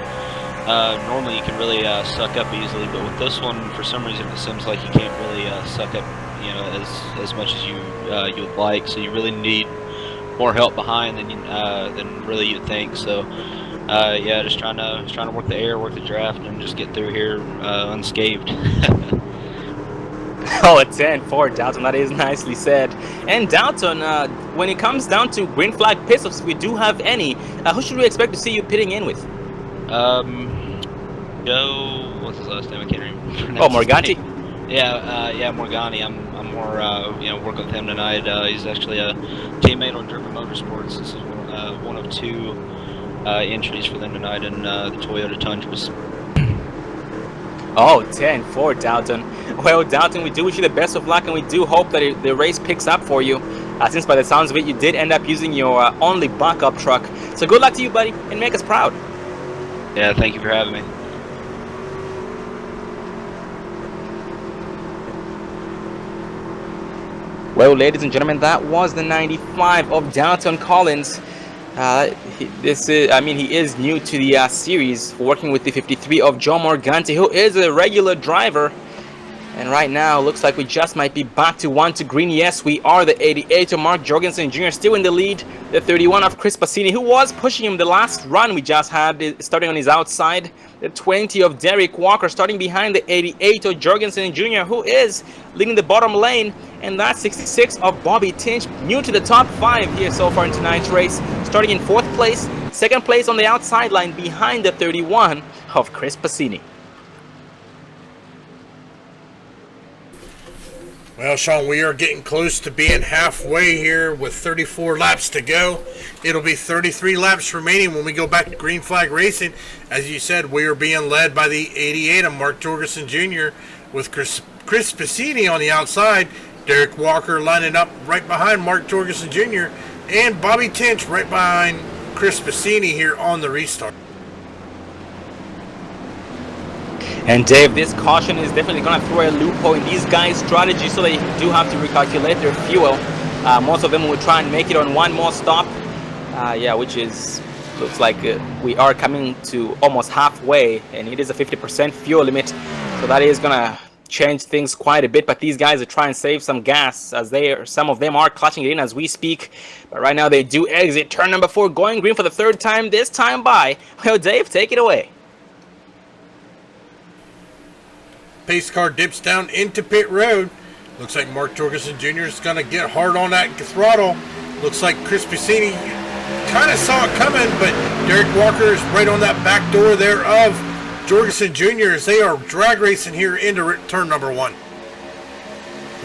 normally you can really suck up easily, but with this one, for some reason, it seems like you can't really suck up as much as you would like. So you really need more help behind than really you'd think. So yeah, just trying to work the air, work the draft, and just get through here unscathed. Oh, a 10-4, Downton. That is nicely said. And Downton, when it comes down to green flag pit-stops, if we do have any, who should we expect to see you pitting in with? What's his last name? I can't remember. Oh, Morganti? Yeah, Morgani. I'm more working with him tonight. He's actually a teammate on German Motorsports. This is one of two entries for them tonight in the Toyota Tundras. Oh, 10-4, Downton. Well, Downton, we do wish you the best of luck, and we do hope that the race picks up for you. Since by the sounds of it, you did end up using your only backup truck. So good luck to you, buddy, and make us proud. Yeah, thank you for having me. Well, ladies and gentlemen, that was the 95 of Downton Collins. He is new to the series, working with the 53 of Joe Morganti, who is a regular driver. And right now, looks like we just might be back to 1 to green. Yes, we are. The 88 of Mark Jorgensen Jr. still in the lead. The 31 of Chris Passini, who was pushing him the last run we just had, starting on his outside. The 20 of Derek Walker starting behind the 88 of Jorgensen Jr., who is leading the bottom lane. And that 66 of Bobby Tinch, new to the top 5 here so far in tonight's race, starting in 4th place. 2nd place on the outside line behind the 31 of Chris Passini. Well, Sean, we are getting close to being halfway here with 34 laps to go. It'll be 33 laps remaining when we go back to green flag racing. As you said, we are being led by the 88 of Mark Jorgensen Jr. with Chris Passini on the outside. Derek Walker lining up right behind Mark Jorgensen Jr. and Bobby Tinch right behind Chris Passini here on the restart. And Dave, this caution is definitely going to throw a loophole in these guys' strategy, so they do have to recalculate their fuel. Most of them will try and make it on one more stop. Which looks like we are coming to almost halfway, and it is a 50% fuel limit. So that is going to change things quite a bit, but these guys are trying to save some gas, as some of them are clutching it in as we speak. But right now they do exit turn number 4, going green for the 3rd time this time by. Well, Dave, take it away. Pace car dips down into pit road. Looks like Mark Jorgensen Jr. is going to get hard on that throttle. Looks like Chris Passini kind of saw it coming, but Derek Walker is right on that back door there of Jorgensen Jr. as they are drag racing here into turn number 1.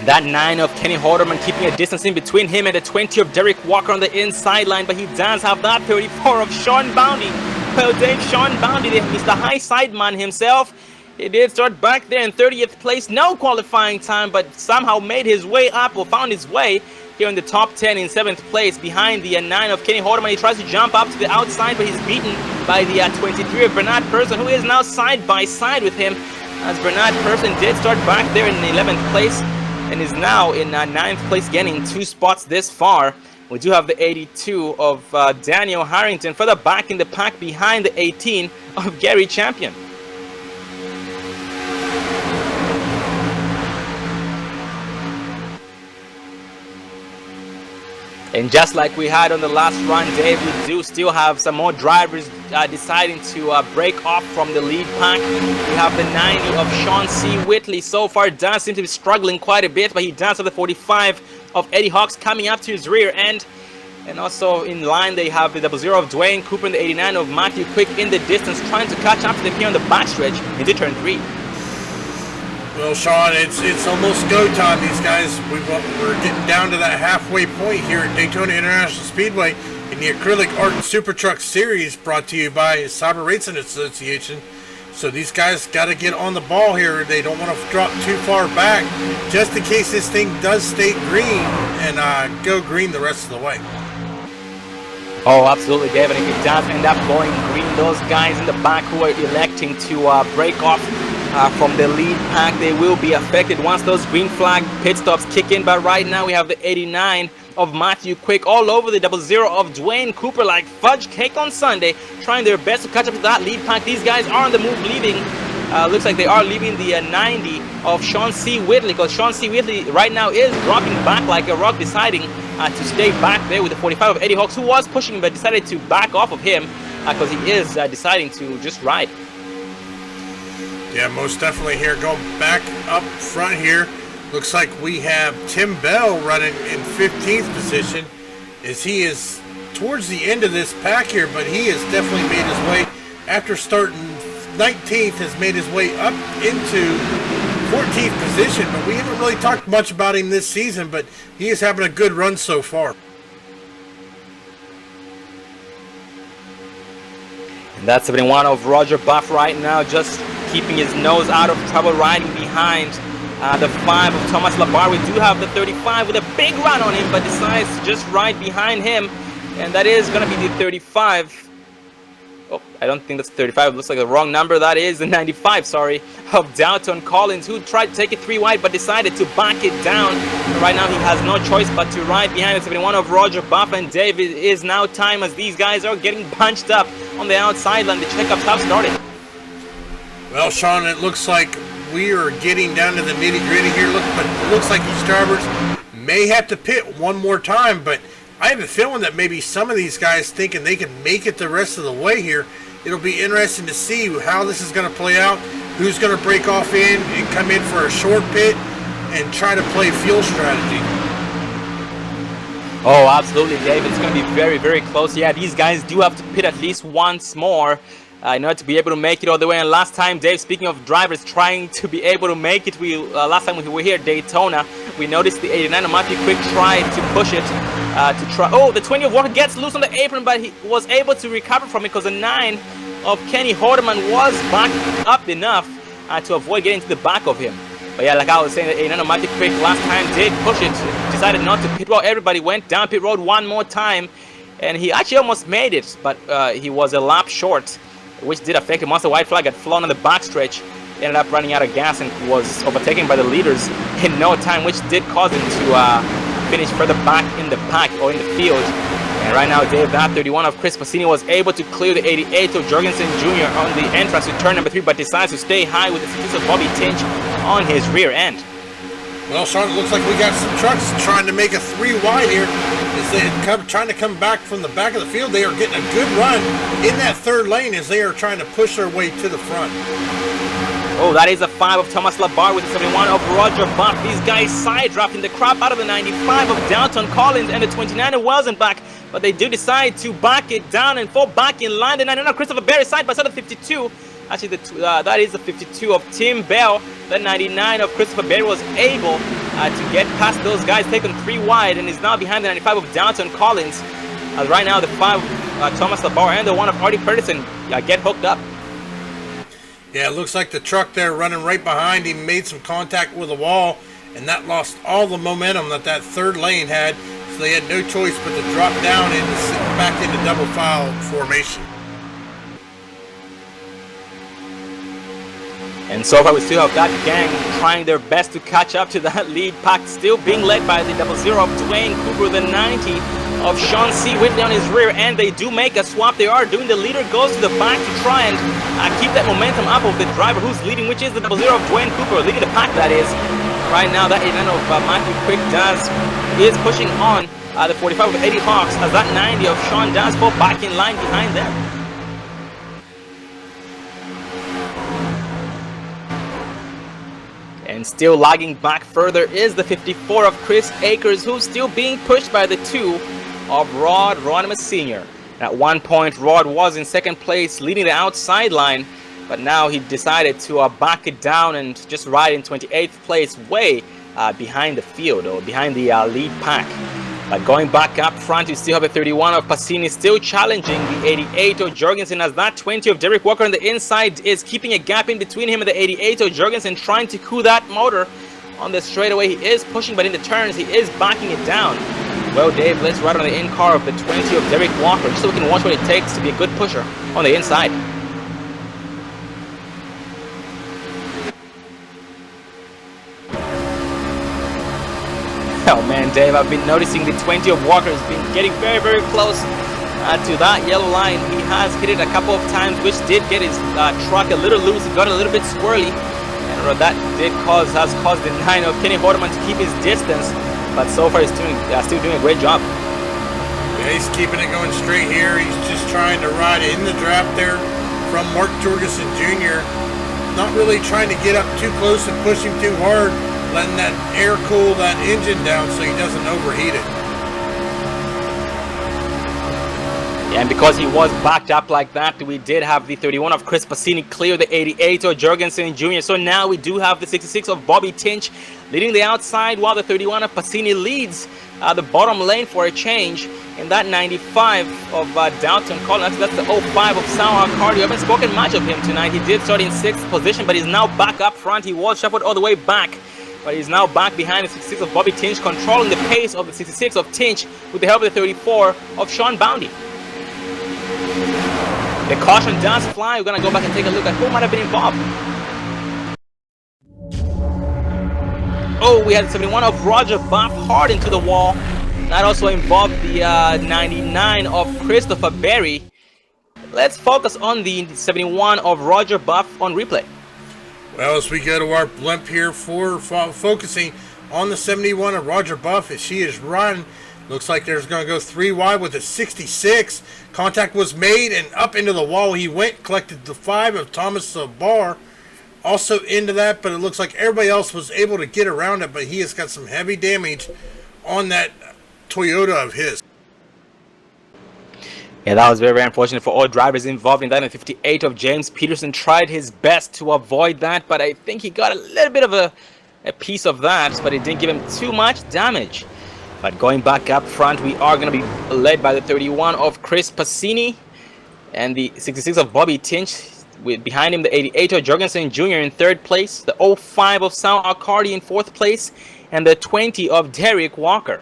That 9 of Kenny Halderman keeping a distance in between him and the 20 of Derek Walker on the inside line, but he does have that 34 of Sean Bounty. Well, Dave, Sean Bounty, he's the high side man himself. He did start back there in 30th place, no qualifying time, but somehow made his way up, or found his way here in the top 10 in 7th place behind the 9 of Kenny Halderman. He tries to jump up to the outside, but he's beaten by the 23 of Bernard Persson, who is now side by side with him, as Bernard Persson did start back there in 11th place and is now in 9th place, getting 2 spots this far. We do have the 82 of Daniel Harrington further back in the pack behind the 18 of Gary Champion. And just like we had on the last run, Dave, we do still have some more drivers deciding to break off from the lead pack. We have the 90 of Sean C. Whitley. So far does seem to be struggling quite a bit, but he does have the 45 of Eddie Hawks coming up to his rear end. And also in line, they have the 00 of Dwayne Cooper and the 89 of Matthew Quick in the distance, trying to catch up to them here on the backstretch into turn 3. Well, Sean, it's almost go time. These guys, we're getting down to that halfway point here at Daytona International Speedway in the Acrylic Art Super Truck Series, brought to you by Cyber Racing Association. So these guys got to get on the ball here. They don't want to drop too far back, just in case this thing does stay green and go green the rest of the way. Oh, absolutely, David. If it does end up going green, those guys in the back who are electing to break off from the lead pack, they will be affected once those green flag pit stops kick in. But right now we have the 89 of Matthew Quick all over the 00 of Dwayne Cooper like fudge cake on Sunday, trying their best to catch up to that lead pack. These guys are on the move, leaving. Looks like they are leaving the 90 of Sean C. Whitley, because Sean C. Whitley right now is dropping back like a rock, deciding to stay back there with the 45 of Eddie Hawks, who was pushing him but decided to back off of him because he is deciding to just ride. Yeah, most definitely here. Going back up front here, looks like we have Tim Bell running in 15th position as he is towards the end of this pack here, but he has definitely made his way, after starting 19th, has made his way up into 14th position, but we haven't really talked much about him this season, but he is having a good run so far. And that's 71 of Roger Buff right now, just keeping his nose out of trouble, riding behind the 5 of Thomas Labar. We do have the 35 with a big run on him, but decides to just ride behind him, and that is going to be the 35. Oh, I don't think that's 35. It looks like the wrong number. That is the 95, sorry, of Dalton Collins, who tried to take it 3 wide but decided to back it down. And right now he has no choice but to ride behind the 71 of Roger Buff and Dave. It is now time as these guys are getting bunched up on the outside line. The checkups have started. Well, Sean, it looks like we are getting down to the nitty-gritty here. But it looks like these drivers may have to pit one more time, but I have a feeling that maybe some of these guys thinking they can make it the rest of the way here. It'll be interesting to see how this is going to play out, who's going to break off in and come in for a short pit and try to play fuel strategy. Oh, absolutely, Dave. It's going to be very, very close. Yeah, these guys do have to pit at least once more in order to be able to make it all the way. And last time, Dave, speaking of drivers trying to be able to make it, last time we were here at Daytona, we noticed the 89 of Matthew Quick tried to push it oh, the 20 of Walker gets loose on the apron, but he was able to recover from it because the 9 of Kenny Hordeman was backed up enough to avoid getting to the back of him. But yeah, like I was saying, the 89 of Matthew Quick last time did push it, decided not to pit road. Everybody went down pit road one more time, and he actually almost made it, but he was a lap short, which did affect him. Once the white flag had flown on the backstretch, he ended up running out of gas and was overtaken by the leaders in no time, which did cause him to finish further back in the pack or in the field. And right now, Dave, that 31 of Chris Passini was able to clear the 88 of Jorgensen Jr. on the entrance to turn number 3, but decides to stay high with the 6 of Bobby Tinch on his rear end. Well, Sean, it looks like we got some trucks trying to make a 3 wide here. As they trying to come back from the back of the field, they are getting a good run in that third lane as they are trying to push their way to the front. Oh, that is a 5 of Thomas Labar with the 71 of Roger Buff. These guys side drafting the crap out of the 95 of Dalton Collins and the 29 of Welsenbach, but they do decide to back it down and fall back in line. The 99 of Christopher Berry side by side of 52. Actually, that is the 52 of Tim Bell. The 99 of Christopher Berry was able to get past those guys, taken 3 wide, and is now behind the 95 of Dalton Collins. Right now, the 5 of Thomas Labar and the 1 of Artie Pedersen get hooked up. Yeah, it looks like the truck there running right behind him made some contact with the wall, and that lost all the momentum that third lane had, so they had no choice but to drop down and sit back into double file formation. And so far we still have that gang trying their best to catch up to that lead pack, still being led by the 00 of Dwayne Cooper, the 90 of Sean C. Whitley on his rear end. They do make a swap. They are doing the leader goes to the back to try and keep that momentum up of the driver who's leading, which is the 00 of Dwayne Cooper, leading the pack, that is. Right now, that 89 of Matthew Quick is pushing on the 45 of Eddie Hawks as that 90 of Sean does fall back in line behind them. And still lagging back further is the 54 of Chris Akers, who's still being pushed by the 2 of Rod Ronimus Sr. At one point, Rod was in second place, leading the outside line, but now he decided to back it down and just ride in 28th place, way behind the field, or behind the lead pack. But going back up front, you still have a 31 of Passini still challenging the 88 of Jorgensen, as that 20 of Derek Walker on the inside is keeping a gap in between him and the 88 of Jorgensen, trying to cool that motor on the straightaway. He is pushing, but in the turns, he is backing it down. Well, Dave, let's ride on the in car of the 20 of Derek Walker, just so we can watch what it takes to be a good pusher on the inside. Oh man, Dave, I've been noticing the 20 of Walker has been getting very, very close to that yellow line. He has hit it a couple of times, which did get his truck a little loose. It got a little bit swirly, and that has caused the 9 of Kenny Horderman to keep his distance. But so far, he's still doing a great job. Yeah, he's keeping it going straight here. He's just trying to ride in the draft there from Mark Jorgensen Jr. Not really trying to get up too close and push him too hard, letting that air cool that engine down so he doesn't overheat it. Yeah, and because he was backed up like that, we did have the 31 of Chris Passini clear the 88 of Jorgensen Jr. So now we do have the 66 of Bobby Tinch leading the outside, while the 31 of Passini leads the bottom lane for a change. And that 95 of Dalton Collins, that's the 05 of Sal Acrylic. We haven't spoken much of him tonight. He did start in 6th position, but he's now back up front. He was shuffled all the way back, but he's now back behind the 66 of Bobby Tinch, controlling the pace of the 66 of Tinch with the help of the 34 of Sean Boundy. The caution does fly. We're going to go back and take a look at who might have been involved. Oh, we had 71 of Roger Buff hard into the wall. That also involved the 99 of Christopher Berry. Let's focus on the 71 of Roger Buff on replay. Well, as we go to our blimp here for focusing on the 71 of Roger Buff as she is riding. Looks like there's going to go 3 wide with a 66. Contact was made and up into the wall he went. Collected the 5 of Thomas Barr. Also into that, but it looks like everybody else was able to get around it. But he has got some heavy damage on that Toyota of his. Yeah, that was very, very unfortunate for all drivers involved in that. And 58 of James Peterson tried his best to avoid that, but I think he got a little bit of a piece of that, but it didn't give him too much damage. But going back up front, we are going to be led by the 31 of Chris Passini and the 66 of Bobby Tinch. With behind him, the 88 of Jorgensen Jr. in 3rd place, the 05 of Sal Acrylic in 4th place, and the 20 of Derek Walker.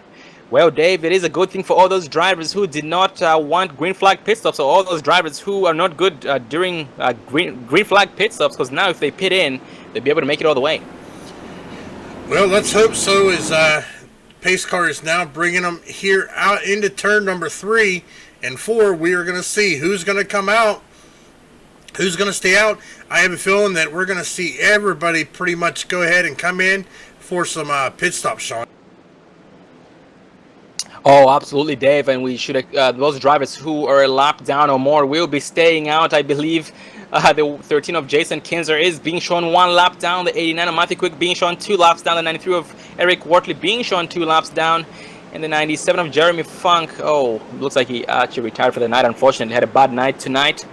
Well, Dave, it is a good thing for all those drivers who did not want green flag pit stops, or all those drivers who are not good during green flag pit stops, because now if they pit in, they'll be able to make it all the way. Well, let's hope so, as pace car is now bringing them here out into turn number 3 and 4. We are going to see who's going to come out, who's going to stay out. I have a feeling that we're going to see everybody pretty much go ahead and come in for some pit stops, Sean. Oh, absolutely, Dave, and we should those drivers who are a lap down or more will be staying out. I believe the 13 of Jason Kinzer is being shown 1 lap down, the 89 of Matthew Quick being shown 2 laps down, the 93 of Eric Wortley being shown 2 laps down, and the 97 of Jeremy Funk. Oh, looks like he actually retired for the night. Unfortunately, had a bad night tonight.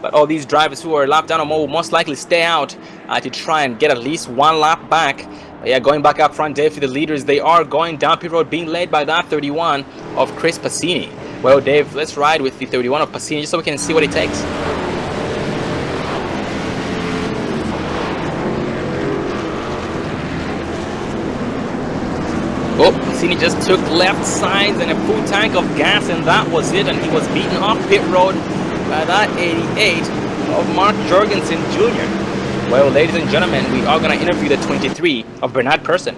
But all these drivers who are a lap down or more will most likely stay out to try and get at least 1 lap back. But yeah, going back up front, Dave, to the leaders, they are going down pit road, being led by that 31 of Chris Passini. Well, Dave, let's ride with the 31 of Passini just so we can see what it takes. Oh, Passini just took left sides and a full tank of gas, and that was it. And he was beaten off pit road by that 88 of Mark Jorgensen Jr. Well, ladies and gentlemen, we are going to interview the 23 of Bernard Persson.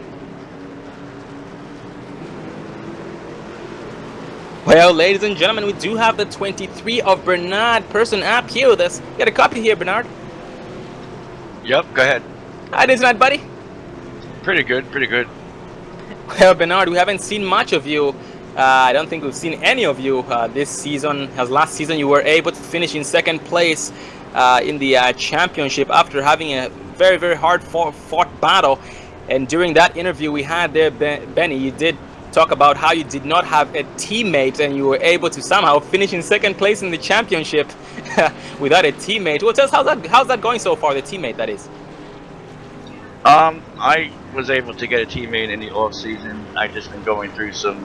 Well, ladies and gentlemen, we do have the 23 of Bernard Persson up here with us. You got a copy here, Bernard? Yep, go ahead. How is tonight, buddy? Pretty good, pretty good. Well, Bernard, we haven't seen much of you. I don't think we've seen any of you this season. As last season, you were able to finish in 2nd place in the championship after having a very, very hard fought battle. And during that interview we had there, Benny, you did talk about how you did not have a teammate and you were able to somehow finish in 2nd place in the championship without a teammate. Well, tell us how's that going so far, the teammate that is? I was able to get a teammate in the off season. I just been going through some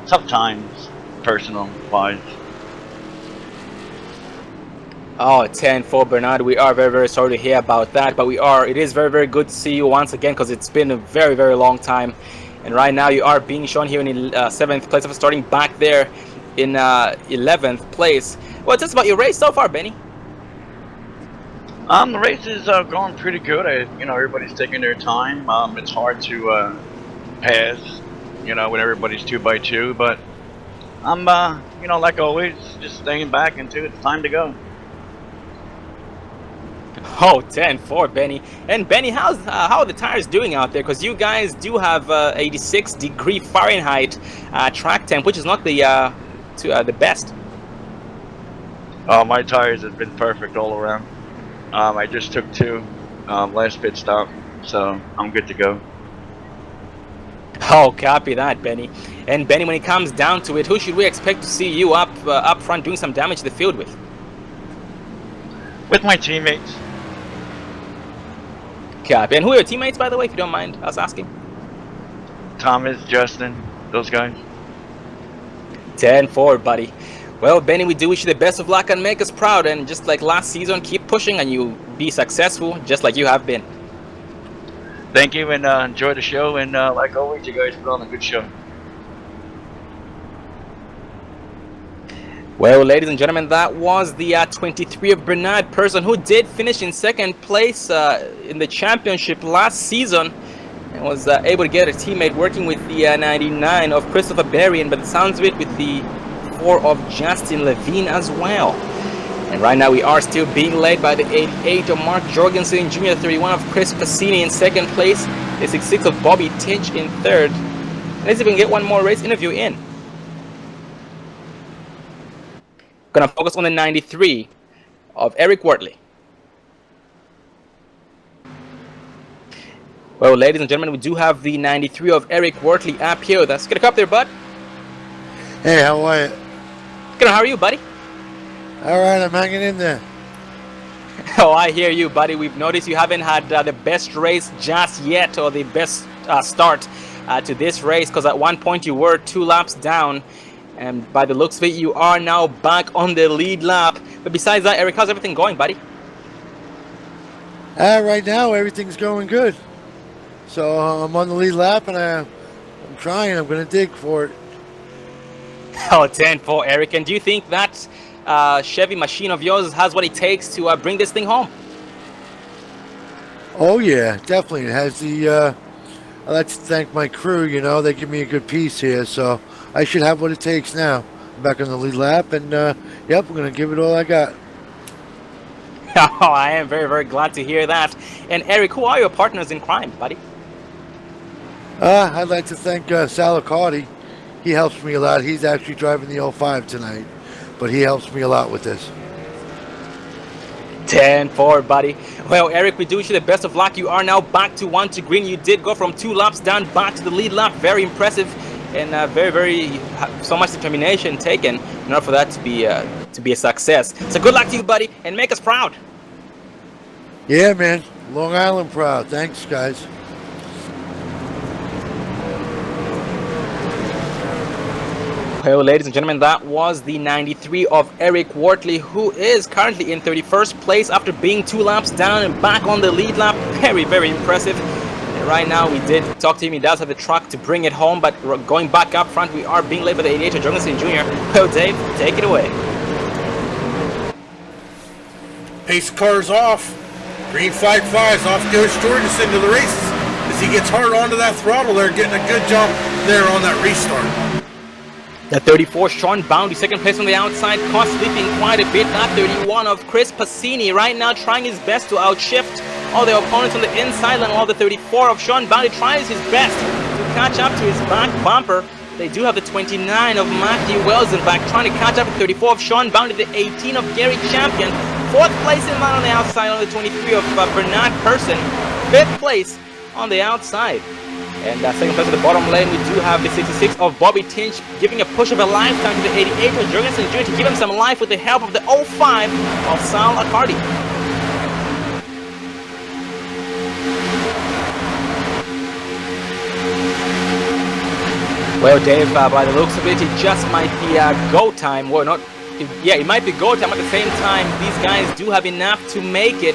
tough times, personal wise. Oh, 10-4, Bernard. We are very, very sorry to hear about that, but it is very, very good to see you once again, because it's been a very, very long time. And right now you are being shown here in 7th place after starting back there in 11th place. Well, tell us about your race so far, Benny. The race is going pretty good. Everybody's taking their time. It's hard to pass, when everybody's 2x2. But I'm, like always, just staying back until it's time to go. Oh, 10-4, Benny. And Benny, how are the tires doing out there? Because you guys do have 86-degree Fahrenheit track temp, which is not the best. Oh, my tires have been perfect all around. I just took 2 last pit stop, so I'm good to go. Oh, copy that, Benny. And Benny, when it comes down to it, who should we expect to see you up front doing some damage to the field with? With my teammates. Copy. And who are your teammates, by the way, if you don't mind us asking? Thomas, Justin, those guys. 10-4, buddy. Well, Benny, we do wish you the best of luck and make us proud. And just like last season, keep pushing and you be successful, just like you have been. Thank you, and enjoy the show. And like always, you guys put on a good show. Well, ladies and gentlemen, that was the 23 of Bernard Person, who did finish in 2nd place in the championship last season. And was able to get a teammate working with the 99 of Christopher Berrien, but it sounds of it with the 4 of Justin Levine as well. And right now we are still being led by the 88 of Mark Jorgensen Jr., 31 of Chris Passini in 2nd place, the 66 of Bobby Tinch in 3rd. Let's see if we can get one more race interview in. Gonna focus on the 93 of Eric Wortley. Well, ladies and gentlemen, we do have the 93 of Eric Wortley up here with us. Get a cup there, bud. Hey, how are you? Good, how are you, buddy? All right, I'm hanging in there. Oh, I hear you, buddy. We've noticed you haven't had the best race just yet, or the best start to this race, because at one point you were 2 laps down. And by the looks of it, you are now back on the lead lap. But besides that, Eric, how's everything going, buddy? Right now, everything's going good. So I'm on the lead lap, and I'm trying. I'm going to dig for it. Oh, 10-4, Eric. And do you think that Chevy machine of yours has what it takes to bring this thing home? Oh, yeah, definitely. It has the... I'd like to thank my crew, they give me a good piece here, so I should have what it takes now. I'm back on the lead lap, and yep, I'm going to give it all I got. Oh, I am very, very glad to hear that. And Eric, who are your partners in crime, buddy? I'd like to thank Sal Accardi. He helps me a lot. He's actually driving the 05 tonight, but he helps me a lot with this. 10-4, buddy. Well, Eric, we do wish you the best of luck. You are now back to 1 to green. You did go from 2 laps down back to the lead lap. Very impressive, and so much determination taken in order for that to be a success. So good luck to you, buddy, and make us proud. Yeah, man. Long Island proud. Thanks, guys. Well, ladies and gentlemen, that was the 93 of Eric Wortley, who is currently in 31st place after being 2 laps down and back on the lead lap. Very, very impressive. And right now, we did talk to him. He does have the truck to bring it home, but going back up front, we are being led by the 88 of Jorgensen Jr. Well, Dave, take it away. Pace car's off. Green flag flies. Off goes Jorgensen to the races as he gets hard onto that throttle there, getting a good jump there on that restart. The 34, Sean Boundy, 2nd place on the outside, caught sleeping quite a bit. That 31 of Chris Passini right now trying his best to outshift all the opponents on the inside line, while the 34 of Sean Boundy tries his best to catch up to his back bumper. They do have the 29 of Matthew Wells in back, trying to catch up with 34 of Sean Boundy, the 18 of Gary Champion. 4th place in line on the outside on the 23 of Bernard Person. 5th place on the outside. And 2nd place at the bottom lane, we do have the 66 of Bobby Tinch giving a push of a lifetime to the 88 of Jorgensen Jr. to give him some life with the help of the 05 of Sal Accardi. Well, Dave, by the looks of it, it just might be go time. Well, not, yeah, it might be go time. At the same time, these guys do have enough to make it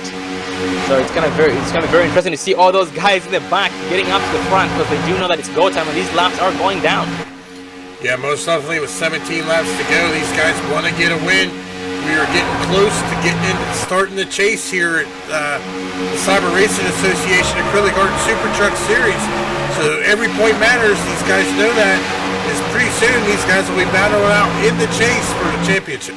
So it's gonna be very interesting to see all those guys in the back getting up to the front, because they do know that it's go time and these laps are going down. Yeah, most definitely with 17 laps to go, these guys want to get a win. We are getting close to starting the chase here at the Cyber Racing Association Acrylic Art Super Truck Series. So every point matters. These guys know that. Is pretty soon these guys will be battling out in the chase for the championship.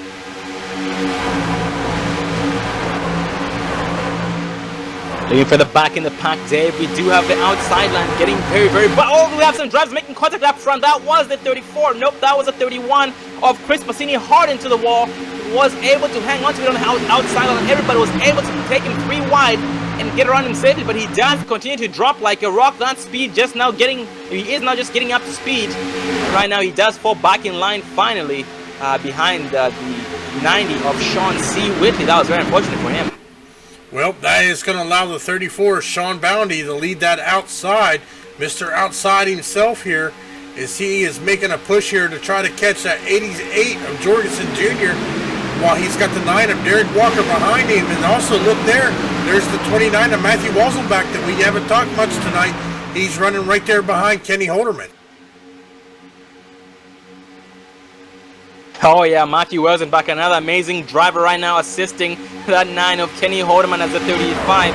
Looking for the back in the pack, Dave. We do have the outside line getting very, but oh, we have some drivers making contact up front. That was the 34. Nope, that was a 31 of Chris Massini, hard into the wall. Was able to hang on to it on the outside line. Everybody was able to take him 3 wide and get around him safely, but he does continue to drop like a rock. That speed he is now just getting up to speed. Right now he does fall back in line finally behind the 90 of Sean C. Whitley. That was very unfortunate for him. Well, that is going to allow the 34, Sean Boundy, to lead that outside. Mr. Outside himself here, as he is making a push here to try to catch that 88 of Jorgensen Jr., while he's got the 9 of Derek Walker behind him. And also look there's the 29 of Matthew Wasselback that we haven't talked much tonight. He's running right there behind Kenny Holderman. Oh yeah, Matthew Wasselback, another amazing driver right now, assisting that 9 of Kenny Holderman as the 35.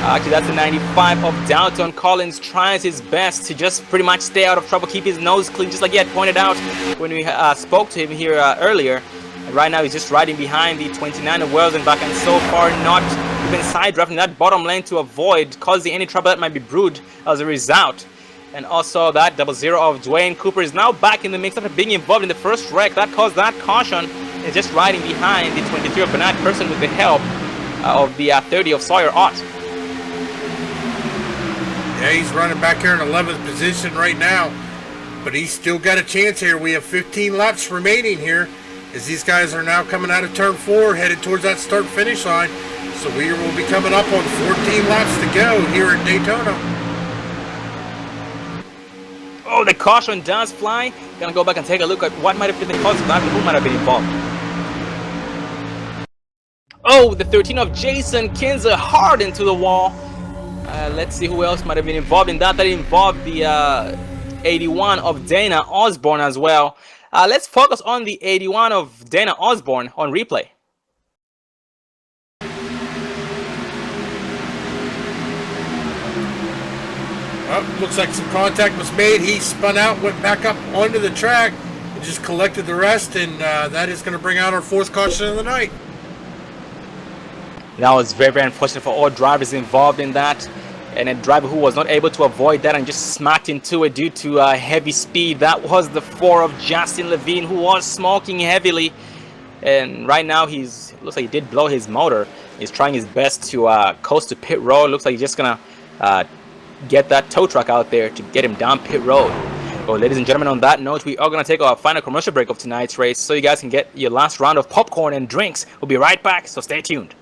Actually, that's the 95 of Dalton Collins. Tries his best to just pretty much stay out of trouble, keep his nose clean, just like he had pointed out when we spoke to him here earlier. And right now he's just riding behind the 29 of Wasselback, and so far not even side drafting that bottom lane to avoid causing any trouble that might be brewed as a result. And also that 00 of Dwayne Cooper is now back in the mix after being involved in the first wreck. That caused that caution. Is just riding behind the 23 of Bernard Person with the help of the 30 of Sawyer Ott. Yeah, he's running back here in 11th position right now, but he's still got a chance here. We have 15 laps remaining here, as these guys are now coming out of turn 4, headed towards that start-finish line. So we will be coming up on 14 laps to go here at Daytona. Oh, the caution does fly. Gonna go back and take a look at what might have been the cause of that, and who might have been involved. Oh, the 13 of Jason Kinzer, hard into the wall. Let's see who else might have been involved in that. That involved the 81 of Dana Osborne as well. Let's focus on the 81 of Dana Osborne on replay. Well, looks like some contact was made. He spun out, went back up onto the track, and just collected the rest, and that is going to bring out our 4th caution of the night. That was very, very unfortunate for all drivers involved in that. And a driver who was not able to avoid that and just smacked into it due to heavy speed. That was the 4 of Justin Levine, who was smoking heavily. And right now looks like he did blow his motor. He's trying his best to coast to pit road. Looks like he's just gonna get that tow truck out there to get him down pit road. Well, ladies and gentlemen, on that note, we are gonna take our final commercial break of tonight's race, so you guys can get your last round of popcorn and drinks. We'll be right back, so stay tuned.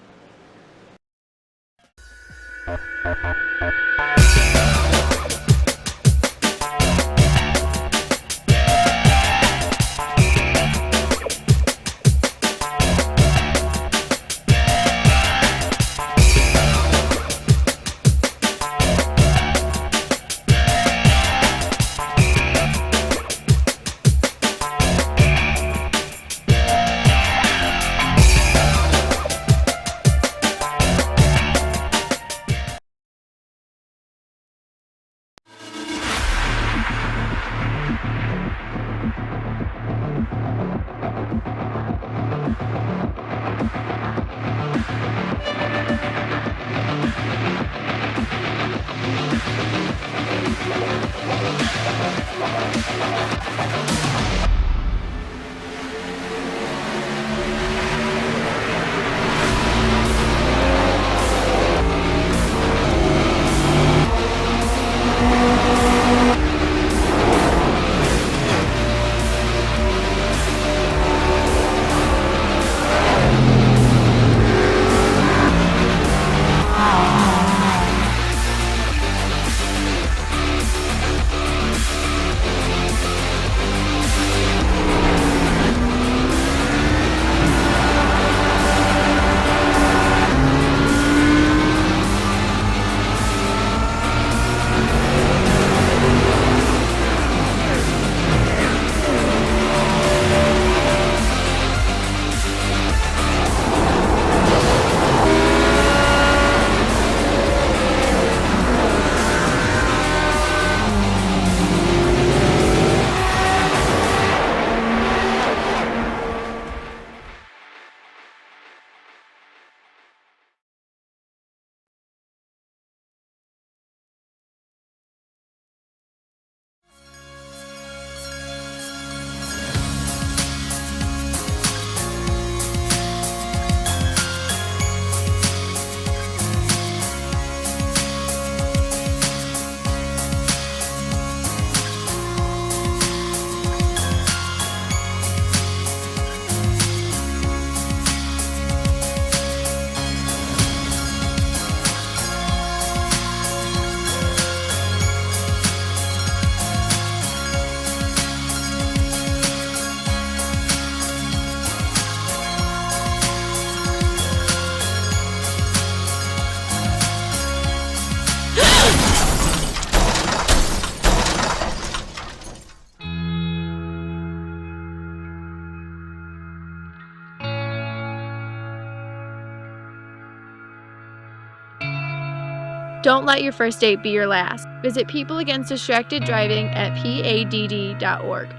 Don't let your first date be your last. Visit People Against Distracted Driving at PADD.org.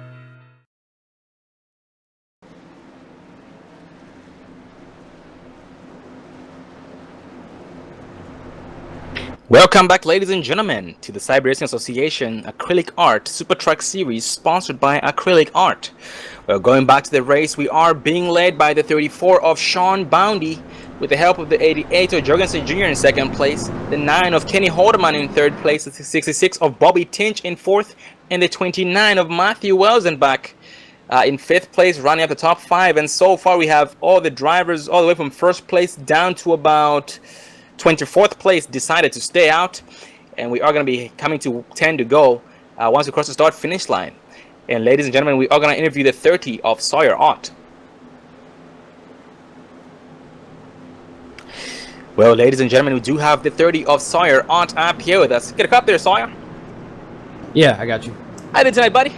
Welcome back, ladies and gentlemen, to the Cyber Racing Association Acrylic Art Super Truck Series sponsored by Acrylic Art. Well, going back to the race, we are being led by the 34 of Sean Boundy with the help of the 88 of Jorgensen Jr. in second place, the 9 of Kenny Haldeman in third place, the 66 of Bobby Tinch in fourth, and the 29 of Matthew Welsenbach in fifth place, running up the top 5. And so far we have all the drivers all the way from first place down to about 24th place decided to stay out, and we are going to be coming to 10 to go once we cross the start finish line. And ladies and gentlemen, we are going to interview the 30 of Sawyer Ott. Well, ladies and gentlemen, we do have the 30 of Sawyer Ott up here with us. Get a cup there, Sawyer. Yeah, I got you. How you doing tonight, buddy?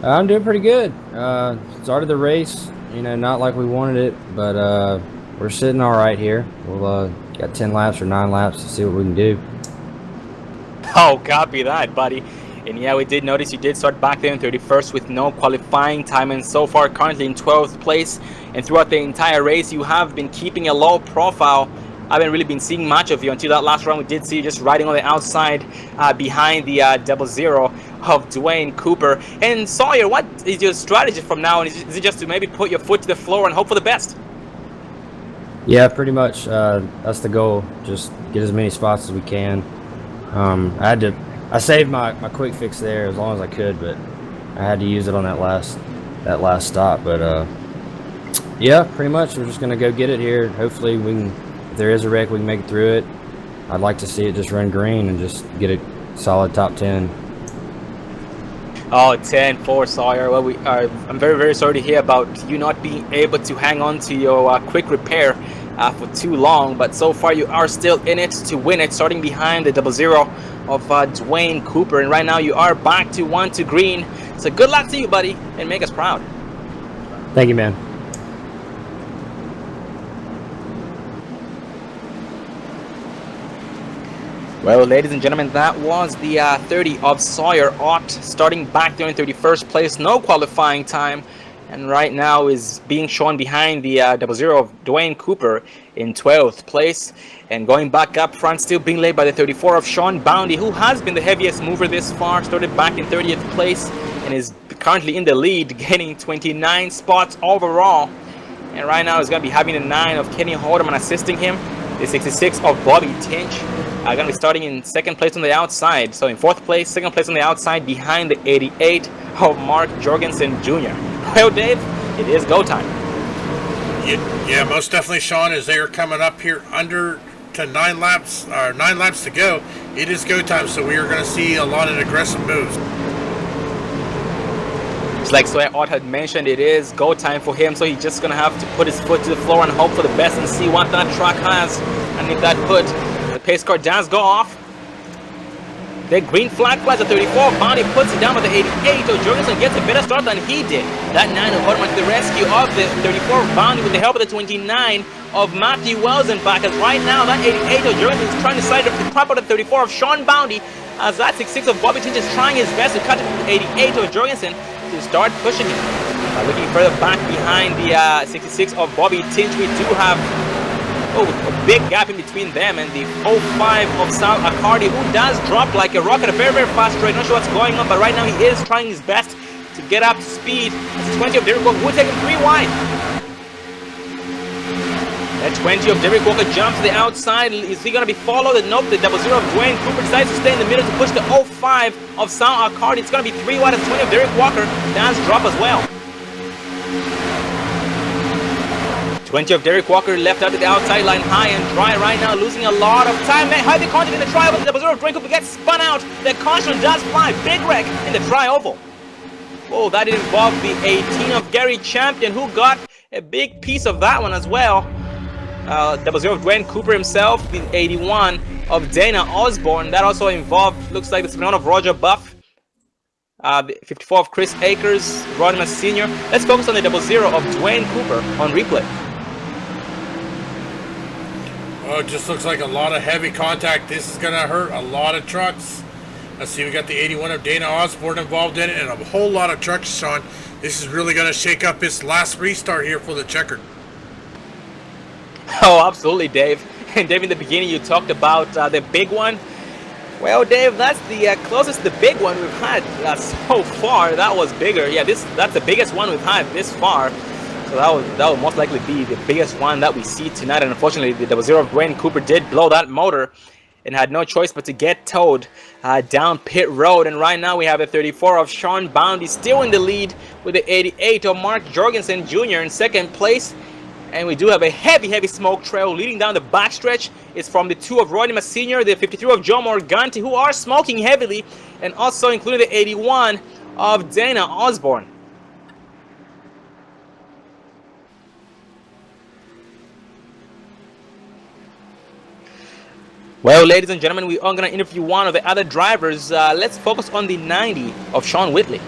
I'm doing pretty good. Started the race, not like we wanted it, but we're sitting all right here. We'll got 10 laps or 9 laps to see what we can do. Oh, copy that, buddy. And yeah, we did notice you did start back there in 31st with no qualifying time, and so far currently in 12th place. And throughout the entire race, you have been keeping a low profile. I haven't really been seeing much of you until that last round. We did see you just riding on the outside behind the 00 of Dwayne Cooper. And Sawyer, what is your strategy from now on? Is it just to maybe put your foot to the floor and hope for the best? Yeah, pretty much. That's the goal. Just get as many spots as we can. I saved my quick fix there as long as I could, but I had to use it on that last stop. But yeah, pretty much we're just gonna go get it here. Hopefully we can. If there is a wreck, we can make it through it. I'd like to see it just run green and just get a solid top 10. Oh, 10-4, Sawyer. Well, I'm very, very sorry to hear about you not being able to hang on to your quick repair for too long. But so far, you are still in it to win it, starting behind the 00 of Dwayne Cooper. And right now, you are back to 1-2 green. So good luck to you, buddy, and make us proud. Thank you, man. Well, ladies and gentlemen, that was the 30 of Sawyer Ott, starting back there in 31st place, no qualifying time, and right now is being shown behind the 00 of Dwayne Cooper in 12th place, and going back up front, still being led by the 34 of Sean Boundy, who has been the heaviest mover this far, started back in 30th place, and is currently in the lead, getting 29 spots overall, and right now is going to be having the 9 of Kenny Haldeman assisting him, the 66 of Bobby Tinch, going to be starting in second place on the outside. So in fourth place, second place on the outside behind the 88 of Mark Jorgensen Jr. Well, Dave, it is go time. Yeah, most definitely, Sean, as they are coming up here under to 9 laps to go, it is go time. So we are going to see a lot of aggressive moves. It's like Sawyer Ott had mentioned, it is go time for him. So he's just going to have to put his foot to the floor and hope for the best and see what that truck has. And if that put the pace car does go off, the green flag flies at 34. Boundy puts it down with the 88. So Jorgensen gets a better start than he did. That 9 of Haldeman to the rescue of the 34 of Boundy with the help of the 29 of Matthew Welsenbach. As right now, that 88 of Jorgensen is trying to side up the top of the 34 of Sean Boundy. As that 66 of Bobby Tinch is trying his best to cut it with the 88 of Jorgensen to start pushing him. Looking further back behind the 66 of Bobby Tinch, we do have a big gap in between them and the 05 of Sal Accardi, who does drop like a rocket, a very, very fast straight. Not sure what's going on, but right now he is trying his best to get up to speed. That's 20 of Derek Walker, who will take him 3 wide. That 20 of Derek Walker jumps to the outside. Is he going to be followed? Nope, the 00 of Dwayne Cooper decides to stay in the middle to push the 05 of Sal Accardi. It's going to be 3 wide, and 20 of Derek Walker does drop as well. 20 of Derek Walker left out to the outside line high and dry right now, losing a lot of time. Heavy contact in the tri-oval. The 00 of Dwayne Cooper gets spun out. The caution does fly. Big wreck in the tri-oval. Oh, that involved the 18 of Gary Champion, who got a big piece of that one as well. The 00 of Dwayne Cooper himself, the 81 of Dana Osborne. That also involved, looks like the 71 of Roger Buff. The 54 of Chris Akers, Rodimus Sr. Let's focus on the 00 of Dwayne Cooper on replay. Well, it just looks like a lot of heavy contact. This is going to hurt a lot of trucks. Let's see, we got the 81 of Dana Osborne involved in it, and a whole lot of trucks, Sean. This is really going to shake up his last restart here for the checkered. Oh, absolutely, Dave. And Dave, in the beginning, you talked about the big one. Well, Dave, that's the closest to the big one we've had so far. That was bigger. Yeah, that's the biggest one we've had this far. So that would most likely be the biggest one that we see tonight. And unfortunately, the 00 of Dwayne Cooper did blow that motor and had no choice but to get towed down pit road. And right now we have the 34 of Sean Boundy still in the lead with the 88 of Mark Jorgensen Jr. in second place. And we do have a heavy smoke trail leading down the backstretch. It's from the 2 of Rodney Mas Sr., the 53 of Joe Morganti, who are smoking heavily, and also including the 81 of Dana Osborne. Well, ladies and gentlemen, we are going to interview one of the other drivers. Let's focus on the 90 of Sean Whitley.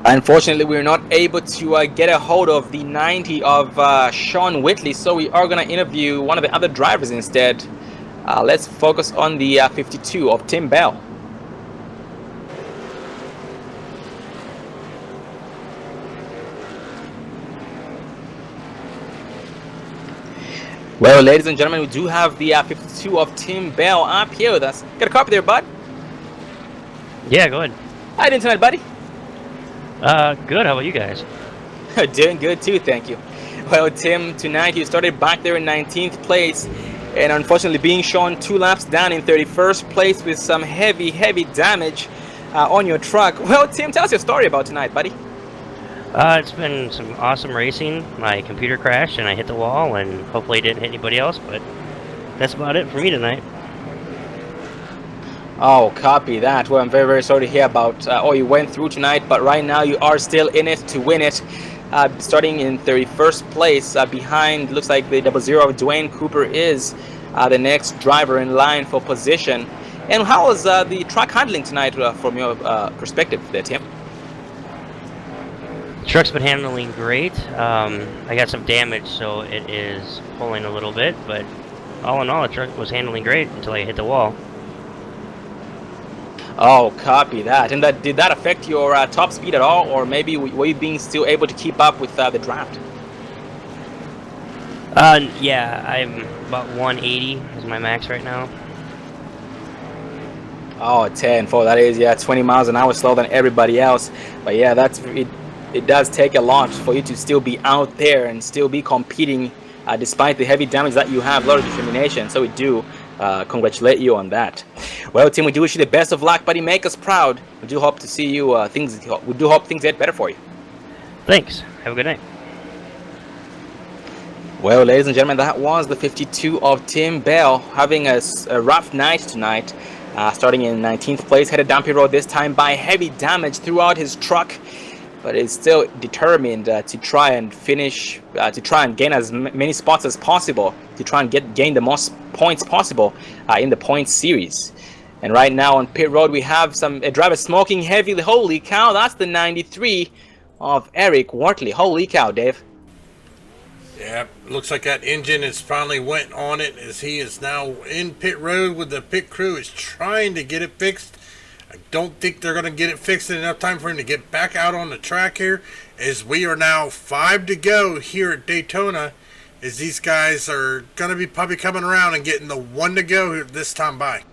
Unfortunately, we're not able to get a hold of the 90 of Sean Whitley, so we are going to interview one of the other drivers instead. Let's focus on the 52 of Tim Bell. Well, ladies and gentlemen, we do have the 52 of Tim Bell up here with us. Got a copy there, bud? Yeah, go ahead. How you doing tonight, buddy? Good. How about you guys? Doing good too, thank you. Well, Tim, tonight you started back there in 19th place, and unfortunately being shown 2 laps down in 31st place with some heavy damage on your truck. Well, Tim, tell us your story about tonight, buddy. It's been some awesome racing. My computer crashed and I hit the wall, and hopefully it didn't hit anybody else, but that's about it for me tonight. Oh, copy that. Well, I'm very sorry to hear about all you went through tonight, but right now you are still in it to win it. Starting in 31st place behind, looks like the 00 of Dwayne Cooper is the next driver in line for position. And how was the truck handling tonight from your perspective there, Tim? The truck's been handling great. I got some damage, so it is pulling a little bit, but all in all, the truck was handling great until I hit the wall. Oh, copy that. And did that affect your top speed at all, or maybe were you being still able to keep up with the draft? Yeah, I'm about 180 is my max right now. Oh, 10-4, that is, yeah, 20 miles an hour slower than everybody else. But yeah, that's it does take a lot for you to still be out there and still be competing despite the heavy damage that you have. A lot of determination, so we do congratulate you on that. Well, Tim, we do wish you the best of luck, buddy. Make us proud. We do hope to see you. We do hope things get better for you. Thanks. Have a good night. Well, ladies and gentlemen, that was the 52 of Tim Bell having a rough night tonight. Starting in 19th place, headed down pit road this time by heavy damage throughout his truck, but is still determined to try and finish, to try and gain as many spots as possible, to try and gain the most points possible in the points series. And right now on pit road, we have a driver smoking heavily. Holy cow, that's the 93 of Eric Wortley. Holy cow, Dave. Yeah, looks like that engine has finally went on it, as he is now in pit road with the pit crew is trying to get it fixed. I don't think they're going to get it fixed in enough time for him to get back out on the track here, as we are now 5 to go here at Daytona, as these guys are going to be probably coming around and getting the 1 to go this time by.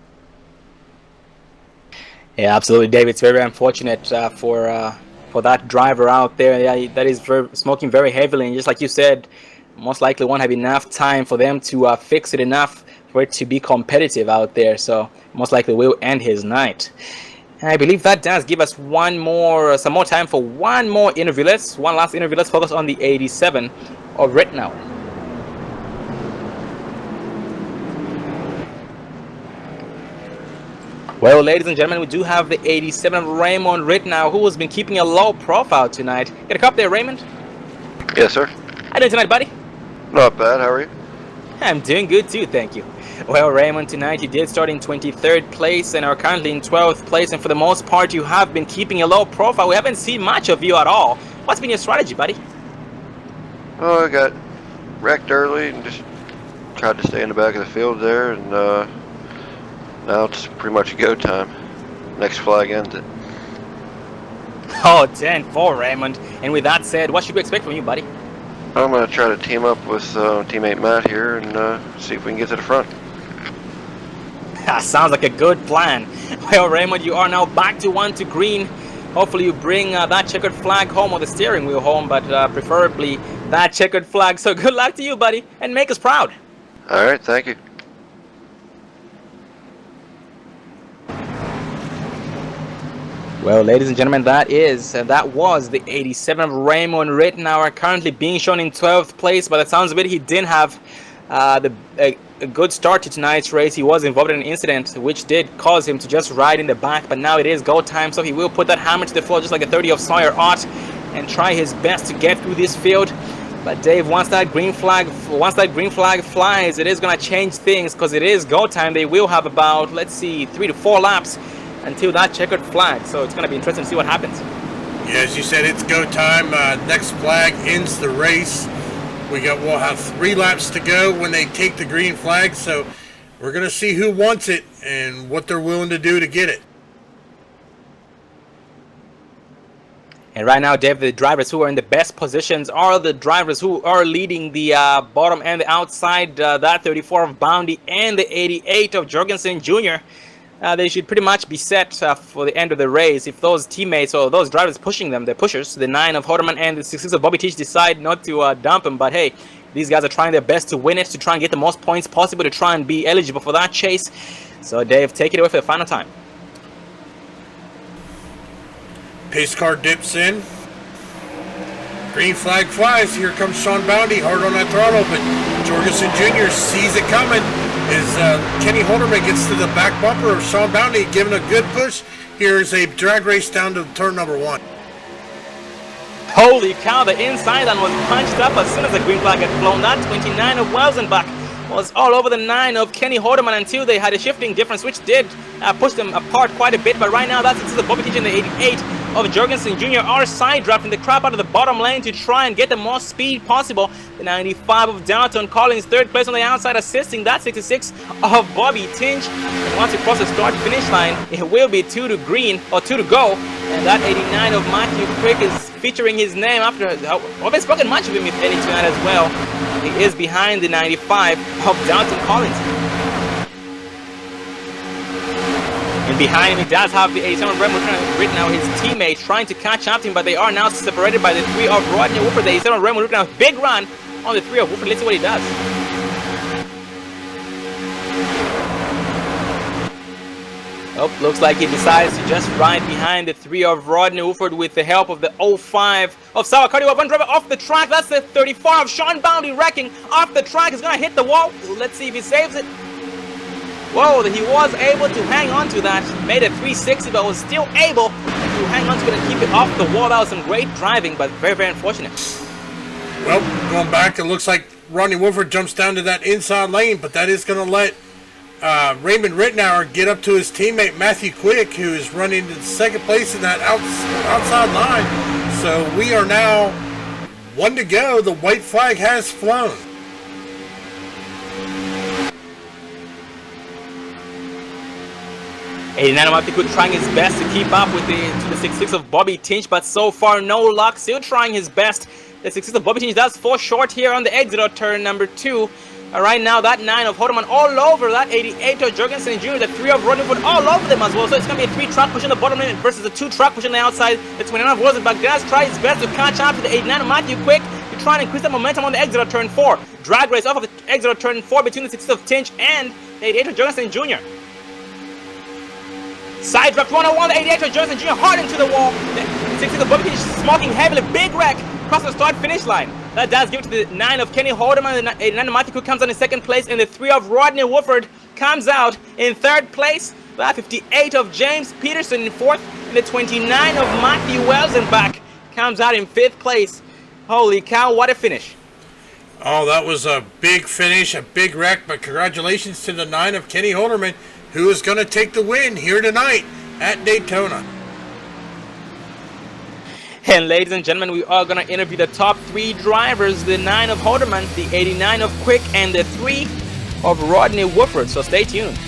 Yeah, absolutely, Dave. It's very unfortunate for that driver out there. Yeah, that is smoking very heavily, and just like you said, most likely won't have enough time for them to fix it enough for it to be competitive out there. So most likely will end his night. And I believe that does give us some more time for one more interview. One last interview. Let's focus on the 87 of Ritnow. Well, ladies and gentlemen, we do have the 87 of Raymond Rittenau, who has been keeping a low profile tonight. Get a cup there, Raymond? Yes, sir. How you doing tonight, buddy? Not bad. How are you? I'm doing good too, thank you. Well, Raymond, tonight you did start in 23rd place and are currently in 12th place, and for the most part you have been keeping a low profile. We haven't seen much of you at all. What's been your strategy, buddy? Oh, I got wrecked early and just tried to stay in the back of the field there, and now it's pretty much go time. Next flag ends it. Oh, 10-4, Raymond. And with that said, what should we expect from you, buddy? I'm going to try to team up with teammate Matt here and see if we can get to the front. Sounds like a good plan. Well, Raymond, you are now back to 1 to green. Hopefully you bring that checkered flag home, or the steering wheel home, but preferably that checkered flag. So good luck to you, buddy, and make us proud. All right, thank you. Well, ladies and gentlemen, that was the 87 of Raymond Rittenauer, currently being shown in 12th place. By the sounds of it, he didn't have a good start to tonight's race. He was involved in an incident which did cause him to just ride in the back, but now it is go time, so he will put that hammer to the floor just like the 30 of Sawyer ought and try his best to get through this field. But Dave, once that green flag flies, it is going to change things, because it is go time. They will have about, let's see, 3 to 4 laps until that checkered flag, so it's going to be interesting to see what happens. Yeah, as you said, it's go time. Next flag ends the race. We'll have 3 laps to go when they take the green flag, so we're going to see who wants it and what they're willing to do to get it. And right now, Dave, the drivers who are in the best positions are the drivers who are leading the bottom and the outside, that 34 of Boundy and the 88 of Jorgensen Jr. They should pretty much be set for the end of the race. If those teammates or those drivers pushing them, the pushers, the 9 of Hoderman and the 6 of Bobby Teach, decide not to dump him. But hey, these guys are trying their best to win it, to try and get the most points possible, to try and be eligible for that chase. So Dave, take it away for the final time. Pace car dips in. Green flag flies. Here comes Sean Boundy, hard on that throttle, but Jorgensen Jr. sees it coming as Kenny Holderman gets to the back bumper of Sean Boundy, giving a good push. Here's a drag race down to turn number 1. Holy cow, the inside line was punched up as soon as the green flag had flown. That 29 of Welsenbach was all over the 9 of Kenny Holderman until they had a shifting difference, which did push them apart quite a bit. But right now, that's the Bobby Teach and the 88 of Jorgensen Jr. are side drafting the crap out of the bottom lane to try and get the most speed possible. The 95 of Downton Collins, 3rd place on the outside, assisting that 66 of Bobby Tinch. And once you cross the start-finish line, it will be 2 to green, or 2 to go. And that 89 of Matthew Quick is featuring his name after. I haven't spoken much of him with any tonight as well. He is behind the 95 of Downton Collins. And behind him, he does have the 87 of Raymond Rittenau, his teammate, trying to catch up to him, but they are now separated by the 3 of Rodney Wooford. The 87 of Raymond Rittenau, big run on the 3 of Wooford. Let's see what he does. Oh, looks like he decides to just ride behind the 3 of Rodney Wooford with the help of the 05 of Sawakardi. One driver off the track. That's the 34 of Sean Boundy wrecking off the track. He's going to hit the wall. Let's see if he saves it. Whoa, he was able to hang on to that. Made a 360, but was still able to hang on to it and keep it off the wall. That was some great driving, but very, very unfortunate. Well, going back, it looks like Rodney Wooford jumps down to that inside lane, but that is going to let Raymond Rittenauer get up to his teammate Matthew Quick, who is running in 2nd place in that outside line. So we are now 1 to go. The white flag has flown. Matthew Quick trying his best to keep up with the 66 of Bobby Tinch, but so far no luck. Still trying his best. The 66 of Bobby Tinch does fall short here on the exit of turn number 2. Right now, that 9 of Hoderman all over that 88 of Jorgensen Jr., the 3 of Rodney Wood all over them as well. So it's going to be a 3-truck push on the bottom lane versus a 2-truck push on the outside. The 29 of Rosenbach does try his best to catch up to the 89 of Matthew Quick to try and increase the momentum on the exit of turn 4. Drag race off of the exit of turn 4 between the 6 of Tinch and the 88 of Jorgensen Jr. Side drop 101, the 88 of Jorgensen Jr. hard into the wall. The 6 of Bobby Tinch smoking heavily, big wreck across the start finish line. That does give it to the 9 of Kenny Holderman. The 89 of Matthew Cook comes on in 2nd place, and the 3 of Rodney Wooford comes out in 3rd place. The 58 of James Peterson in 4th, and the 29 of Matthew Welsenbach comes out in 5th place. Holy cow, what a finish. Oh, that was a big finish, a big wreck, but congratulations to the 9 of Kenny Holderman, who is going to take the win here tonight at Daytona. And ladies and gentlemen, we are going to interview the top 3 drivers, the 9 of Holderman, the 89 of Quick, and the 3 of Rodney Woodford, so stay tuned.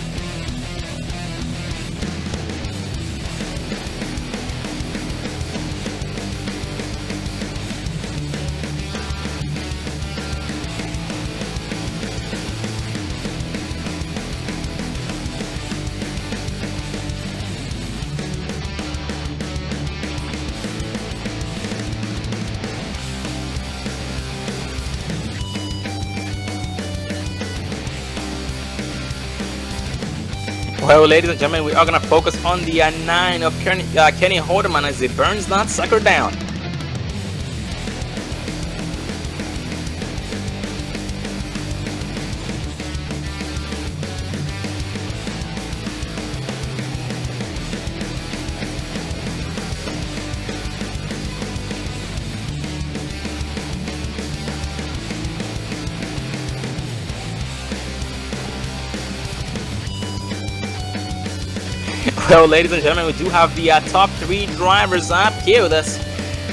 Well, ladies and gentlemen, we are going to focus on the 9 of Kenny Holderman as he burns that sucker down. So, ladies and gentlemen, we do have the top 3 drivers up here with us.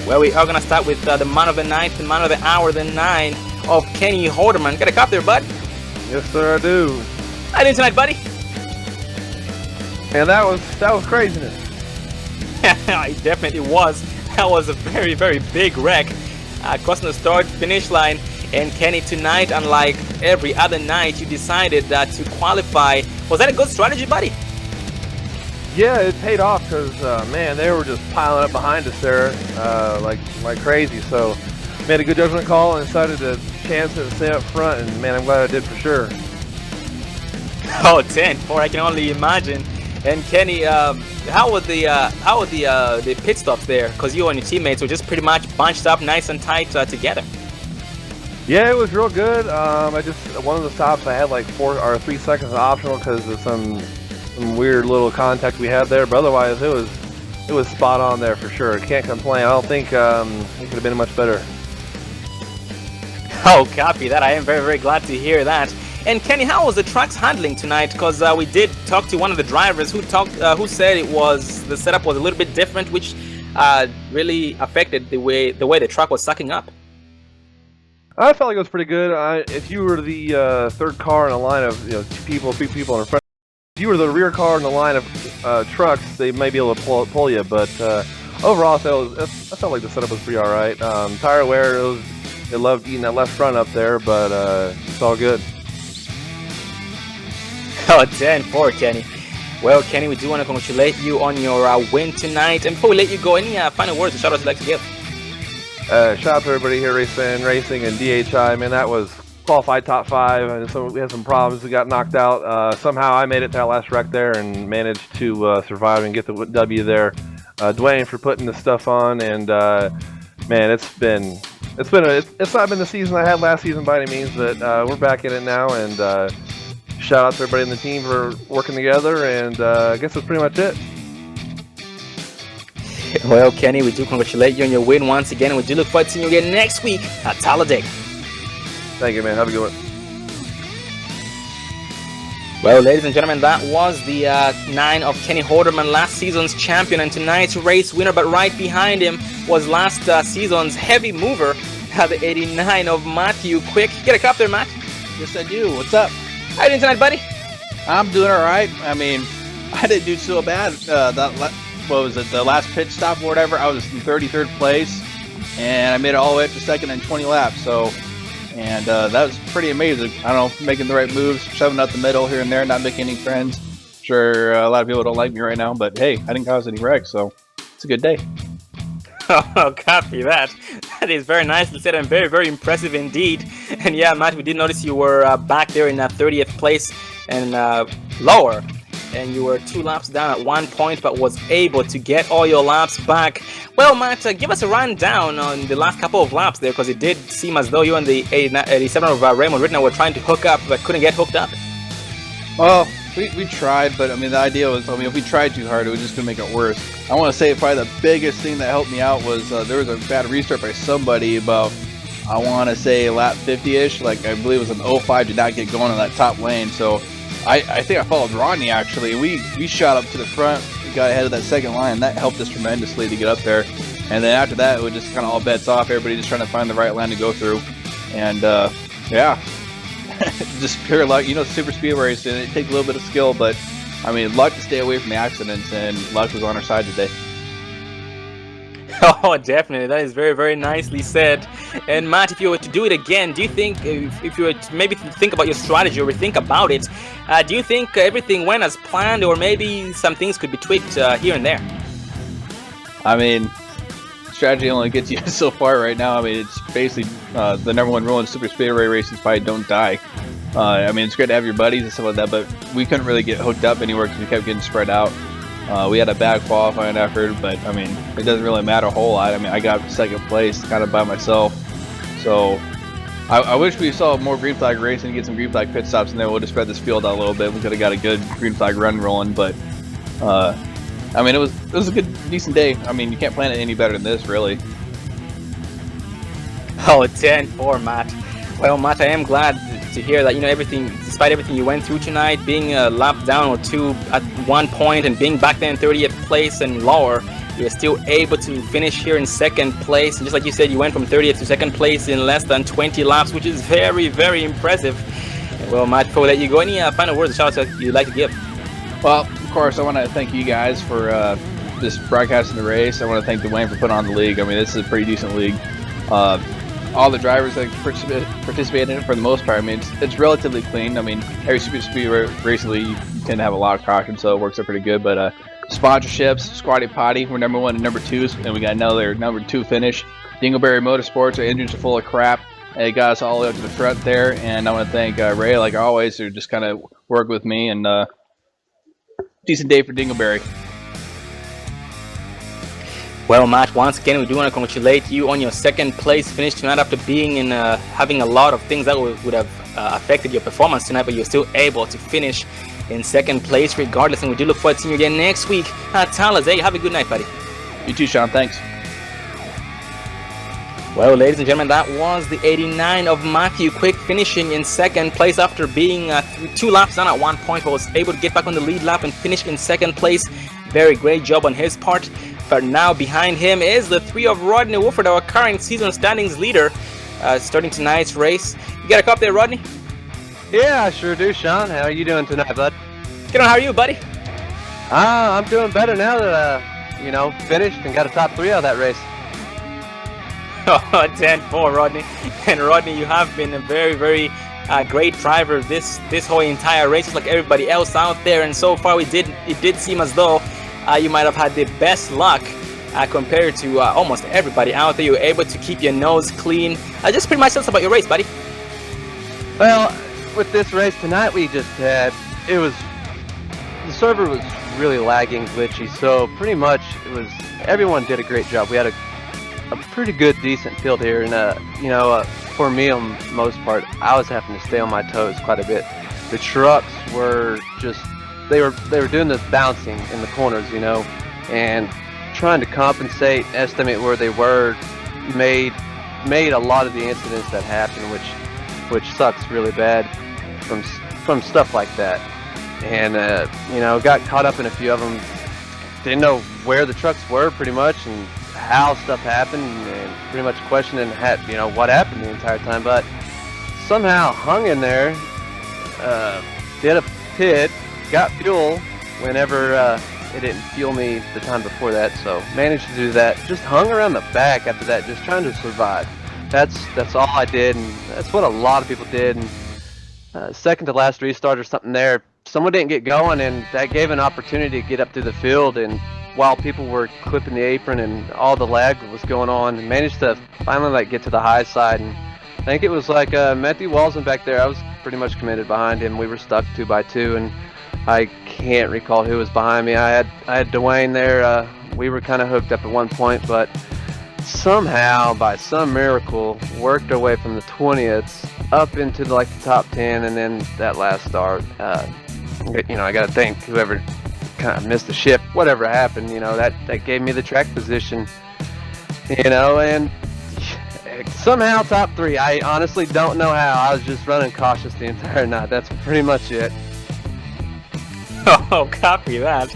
Well, we are going to start with the man of the night, the man of the hour, the 9 of Kenny Holderman. Got a cop there, bud? Yes, sir, I do. How you doing tonight, buddy? And that was craziness. It definitely was. That was a very, very big wreck. Crossing the start-finish line. And Kenny, tonight, unlike every other night, you decided to qualify. Was that a good strategy, buddy? Yeah, it paid off because, man, they were just piling up behind us there like crazy. So made a good judgment call and decided to chance it and stay up front. And, man, I'm glad I did for sure. Oh, 10-4, I can only imagine. And Kenny, how were the pit stops there? Because you and your teammates were just pretty much bunched up nice and tight together. Yeah, it was real good. One of the stops I had like 4 or 3 seconds optional because of some weird little contact we had there, but otherwise it was spot on there for sure. Can't complain. I don't think it could have been much better. Oh, copy that. I am very, very glad to hear that. And Kenny, how was the truck's handling tonight? Because we did talk to one of the drivers who said the setup was a little bit different, which really affected the way the truck was sucking up. I felt like it was pretty good. If you were the 3rd car in a line of 2 people in front. If you were the rear car in the line of trucks, they may be able to pull you, but overall, I felt like the setup was pretty all right. Tire wear, it loved eating that left front up there, but it's all good. Oh, 10-4, Kenny. Well, Kenny, we do want to congratulate you on your win tonight. And before we let you go, any final words or shout-outs you'd like to give? Shout out to everybody here, Race Fan Racing and DHI. Man, that was qualified top 5, and so we had some problems. We got knocked out. Somehow I made it to that last wreck there and managed to survive and get the W there. Dwayne for putting the stuff on, and man, it's not been the season I had last season by any means, but we're back in it now. And shout out to everybody in the team for working together, and I guess that's pretty much it. Well, Kenny, we do congratulate you on your win once again, and we do look forward to seeing you again next week at Talladega. Thank you, man. Have a good one. Well, ladies and gentlemen, that was the 9 of Kenny Holderman, last season's champion and tonight's race winner. But right behind him was last season's heavy mover, the 89 of Matthew Quick. Get a cup there, Matt. Yes, I do. What's up? How you doing tonight, buddy? I'm doing all right. I mean, I didn't do so bad. What was it? The last pit stop or whatever, I was in 33rd place, and I made it all the way up to second in 20 laps. So. And that was pretty amazing. I don't know, making the right moves, shoving out the middle here and there, not making any friends. Sure, a lot of people don't like me right now, but hey, I didn't cause any wrecks, so it's a good day. Oh, copy that. That is very nicely said and very, very impressive indeed. And yeah, Matt, we did notice you were back there in 30th place and lower. And you were 2 laps down at one point, but was able to get all your laps back. Well, Matt, give us a rundown on the last couple of laps there, because it did seem as though you and the 87 of Raymond Rittner were trying to hook up, but couldn't get hooked up. Well, We tried, but I mean, the idea was, I mean, if we tried too hard, it was just going to make it worse. I want to say probably the biggest thing that helped me out was there was a bad restart by somebody about, I want to say lap 50-ish. Like, I believe it was an 05, did not get going in that top lane. So I think I followed Rodney, actually. We shot up to the front, got ahead of that second line. That helped us tremendously to get up there. And then after that, it was just kind of all bets off. Everybody just trying to find the right line to go through. And, yeah. Just pure luck. You know, super speedway racing, it takes a little bit of skill, but I mean, luck to stay away from the accidents, and luck was on our side today. Oh, definitely. That is very, very nicely said. And Matt, if you were to do it again, do you think, if you were to maybe think about your strategy or rethink about it, do you think everything went as planned, or maybe some things could be tweaked here and there? I mean, strategy only gets you so far right now. I mean, it's basically the #1 rule in super speedway racing is probably don't die. I mean, it's great to have your buddies and stuff like that, but we couldn't really get hooked up anywhere because we kept getting spread out. We had a bad qualifying effort, but I mean, it doesn't really matter a whole lot. I mean, I got second place kind of by myself, so I wish we saw more green flag racing, get some green flag pit stops, and then we'll just spread this field out a little bit. We could have got a good green flag run rolling, but I mean, it was a good, decent day. I mean, you can't plan it any better than this, really. Oh, 10-4, Matt. Well, Matt, I am glad to hear that, you know, everything, despite everything you went through tonight, being a lap down or two at one point and being back then in 30th place and lower, you're still able to finish here in second place. And just like you said, you went from 30th to second place in less than 20 laps, which is very, very impressive. Well, Matt, before we let you go, any final words or shout outs that you'd like to give? Well, of course, I want to thank you guys for just broadcasting the race. I want to thank Dwayne for putting on the league. I mean, this is a pretty decent league. All the drivers that participated in it, for the most part, I mean, it's relatively clean. I mean, every super speed racing league, you tend to have a lot of caution, so it works out pretty good. But sponsorships, Squatty Potty, we're #1 and #2s, and we got another #2 finish. Dingleberry Motorsports, our engines are full of crap. It got us all the way up to the front there, and I want to thank Ray, like always, who just kind of worked with me, and decent day for Dingleberry. Well, Matt, once again, we do want to congratulate you on your second place finish tonight after being in having a lot of things that would have affected your performance tonight, but you're still able to finish in second place regardless, and we do look forward to seeing you again next week. Talas, hey, have a good night, buddy. You too, Sean. Thanks. Well, ladies and gentlemen, that was the 89 of Matthew Quick, finishing in second place after being 2 laps down at one point, but was able to get back on the lead lap and finish in second place. Very great job on his part. But now behind him is the 3 of Rodney Wolford, our current season standings leader, starting tonight's race. You got a cup there, Rodney? Yeah, I sure do, Sean. How are you doing tonight, bud? Good on, how are you, buddy? I'm doing better now that, you know, finished and got a top 3 out of that race. Oh, 10-4, Rodney. And Rodney, you have been a very, very great driver this whole entire race, just like everybody else out there. And so far, it did seem as though you might have had the best luck compared to almost everybody out there. You were able to keep your nose clean. Just pretty much tell us about your race, buddy. Well, with this race tonight, we just had, the server was really lagging, glitchy, so pretty much everyone did a great job. We had a pretty good, decent field here, and you know, for me, on most part, I was having to stay on my toes quite a bit. The trucks were just, they were doing this bouncing in the corners, you know, and trying to compensate, estimate where they were, made a lot of the incidents that happened, which sucks really bad from stuff like that. And you know, got caught up in a few of them. Didn't know where the trucks were pretty much, and how stuff happened, and pretty much questioning you know, what happened the entire time. But somehow hung in there, did a pit, got fuel whenever it didn't fuel me the time before that, so managed to do that. Just hung around the back after that, just trying to survive. That's all I did, and that's what a lot of people did. And second to last restart or something there, someone didn't get going, and that gave an opportunity to get up through the field. And while people were clipping the apron and all the lag was going on, and managed to finally get to the high side. And I think it was Matthew Walson back there. I was pretty much committed behind him. We were stuck 2 by 2, and I can't recall who was behind me. I had Dwayne there. We were kind of hooked up at one point, but somehow, by some miracle, worked our way from the 20th up into the top 10, and then that last start. I got to thank whoever kind of missed the shift, whatever happened. That gave me the track position. And somehow top 3. I honestly don't know how. I was just running cautious the entire night. That's pretty much it. Oh, copy that.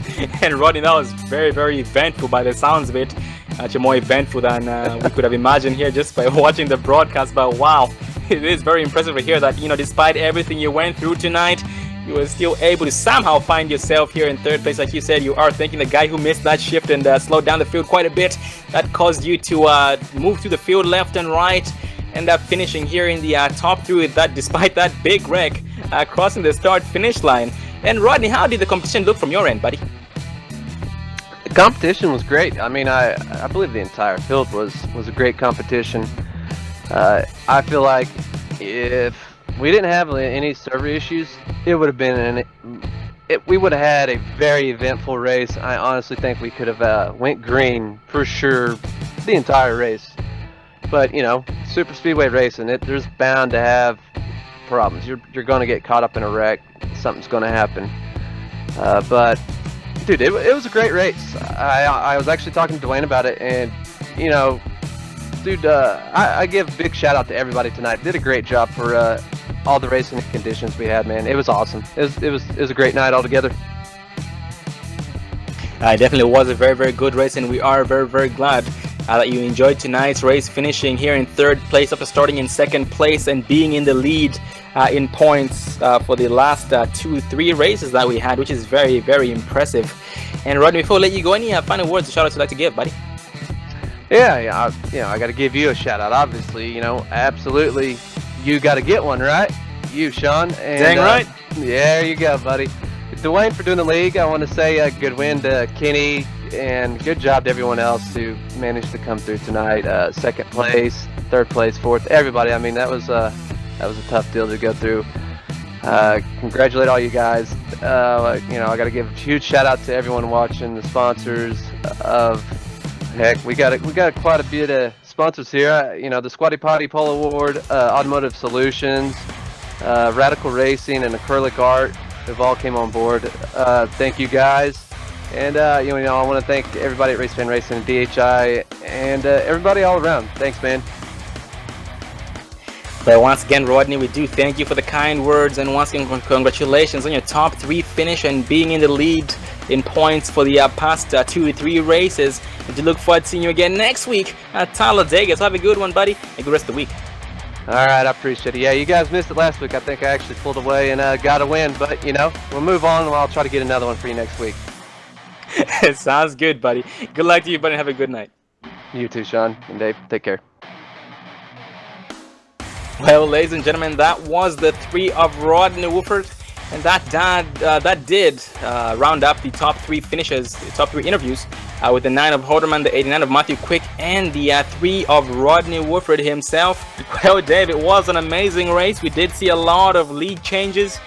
And Rodney, that was very, very eventful by the sounds of it. Actually, more eventful than we could have imagined here just by watching the broadcast. But wow, it is very impressive to hear that, despite everything you went through tonight, you were still able to somehow find yourself here in 3rd place. Like you said, you are thanking the guy who missed that shift and slowed down the field quite a bit. That caused you to move through the field left and right, end up finishing here in the top 3 with that, despite that big wreck, crossing the start-finish line. And Rodney, how did the competition look from your end, buddy? The competition was great. I mean, I believe the entire field was a great competition. I feel like if we didn't have any server issues, it would have been we would have had a very eventful race. I honestly think we could have went green for sure the entire race. But super speedway racing, there's bound to have problems. You're going to get caught up in a wreck. Something's going to happen. But dude, it was a great race. I was actually talking to Dwayne about it, and dude, I give a big shout out to everybody tonight. Did a great job for all the racing conditions we had, man. It was awesome. It was a great night altogether. It definitely was a very, very good race, and we are very, very glad that you enjoyed tonight's race, finishing here in 3rd place after starting in 2nd place and being in the lead in points for the last 2-3 races that we had, which is very, very impressive. And Rodney, before I let you go, any final words or shout-outs you'd like to give, buddy? Yeah, I got to give you a shout-out, obviously. Absolutely, you got to get one, right? You, Sean. And, dang right. There you go, buddy. Dwayne, for doing the league, I want to say good win to Kenny, and good job to everyone else who managed to come through tonight. 2nd place, 3rd place, 4th, everybody. I mean, that was a tough deal to go through. Congratulate all you guys. I got to give a huge shout out to everyone watching, the sponsors of. Heck, we got quite a bit of sponsors here. The Squatty Potty Pole Award, Automotive Solutions, Radical Racing, and Acrylic Art have all came on board. Thank you guys. And I want to thank everybody at Race Fan Racing and DHI and everybody all around. Thanks, man. But once again, Rodney, we do thank you for the kind words, and once again, congratulations on your top 3 finish and being in the lead in points for the past 2-3 races. We do look forward to seeing you again next week at Talladega. So have a good one, buddy, and a good rest of the week. All right, I appreciate it. Yeah, you guys missed it last week. I think I actually pulled away and got a win, but we'll move on, and I'll try to get another one for you next week. Sounds good, buddy. Good luck to you, buddy, and have a good night. You too, Sean and Dave. Take care. Well, ladies and gentlemen, that was the 3 of Rodney Wolford, and that did round up the top 3 finishes, the top 3 interviews, with the 9 of Holderman, the 89 of Matthew Quick, and the 3 of Rodney Wolford himself. Well, Dave, it was an amazing race. We did see a lot of lead changes,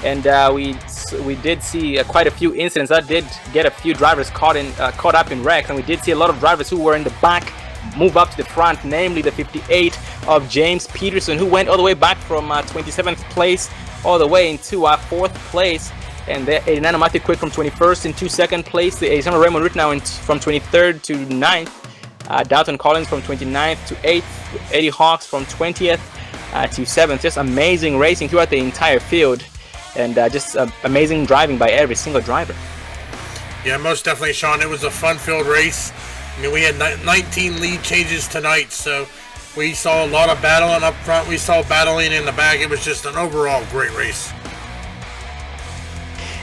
and we did see quite a few incidents. That did get a few drivers caught up in wrecks, and we did see a lot of drivers who were in the back move up to the front, namely the 58 of James Peterson, who went all the way back from 27th place all the way into 4th place, and the 89 of Matthew Quick from 21st into 2nd place, the 87 of Raymond Rittenau from 23rd to 9th, Dalton Collins from 29th to 8th, Eddie Hawks from 20th to 7th. Just amazing racing throughout the entire field, and just amazing driving by every single driver. Yeah, most definitely, Sean. It was a fun-filled race. I mean, we had 19 lead changes tonight, so we saw a lot of battling up front. We saw battling in the back. It was just an overall great race.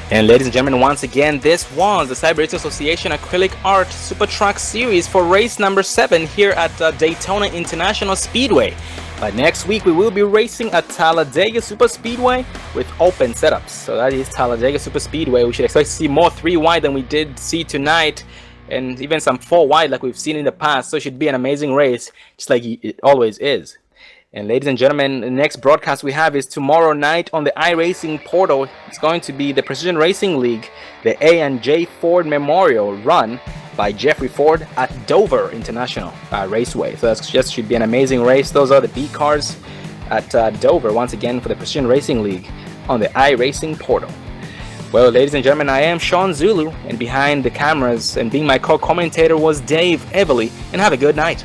And ladies and gentlemen, once again, this was the Cyber Racing Association Acrylic Art Super Truck Series for race number 7 here at Daytona International Speedway. But next week, we will be racing at Talladega Super Speedway with open setups. So that is Talladega Super Speedway. We should expect to see more 3 wide than we did see tonight, and even some 4 wide like we've seen in the past. So it should be an amazing race, just like it always is. And ladies and gentlemen, the next broadcast we have is tomorrow night on the iRacing portal. It's going to be the Precision Racing League, the A&J Ford Memorial, run by Jeffrey Ford at Dover International Raceway. So that just should be an amazing race. Those are the B cars at Dover, once again, for the Precision Racing League on the iRacing portal. Well, ladies and gentlemen, I am Sean Zulu, and behind the cameras and being my co-commentator was Dave Everly, and have a good night.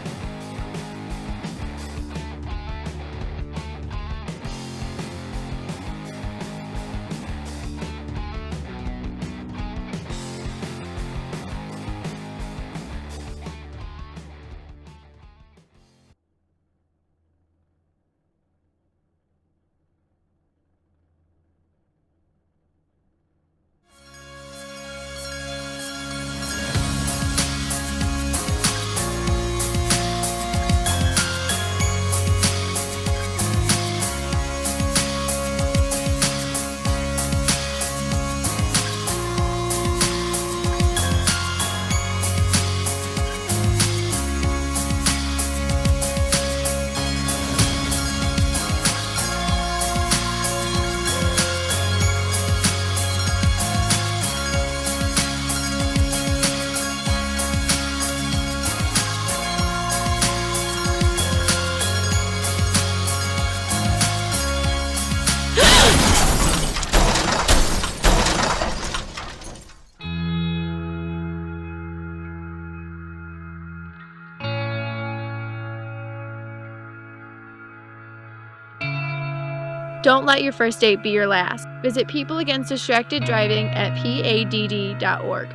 Don't let your first date be your last. Visit People Against Distracted Driving at PADD.org.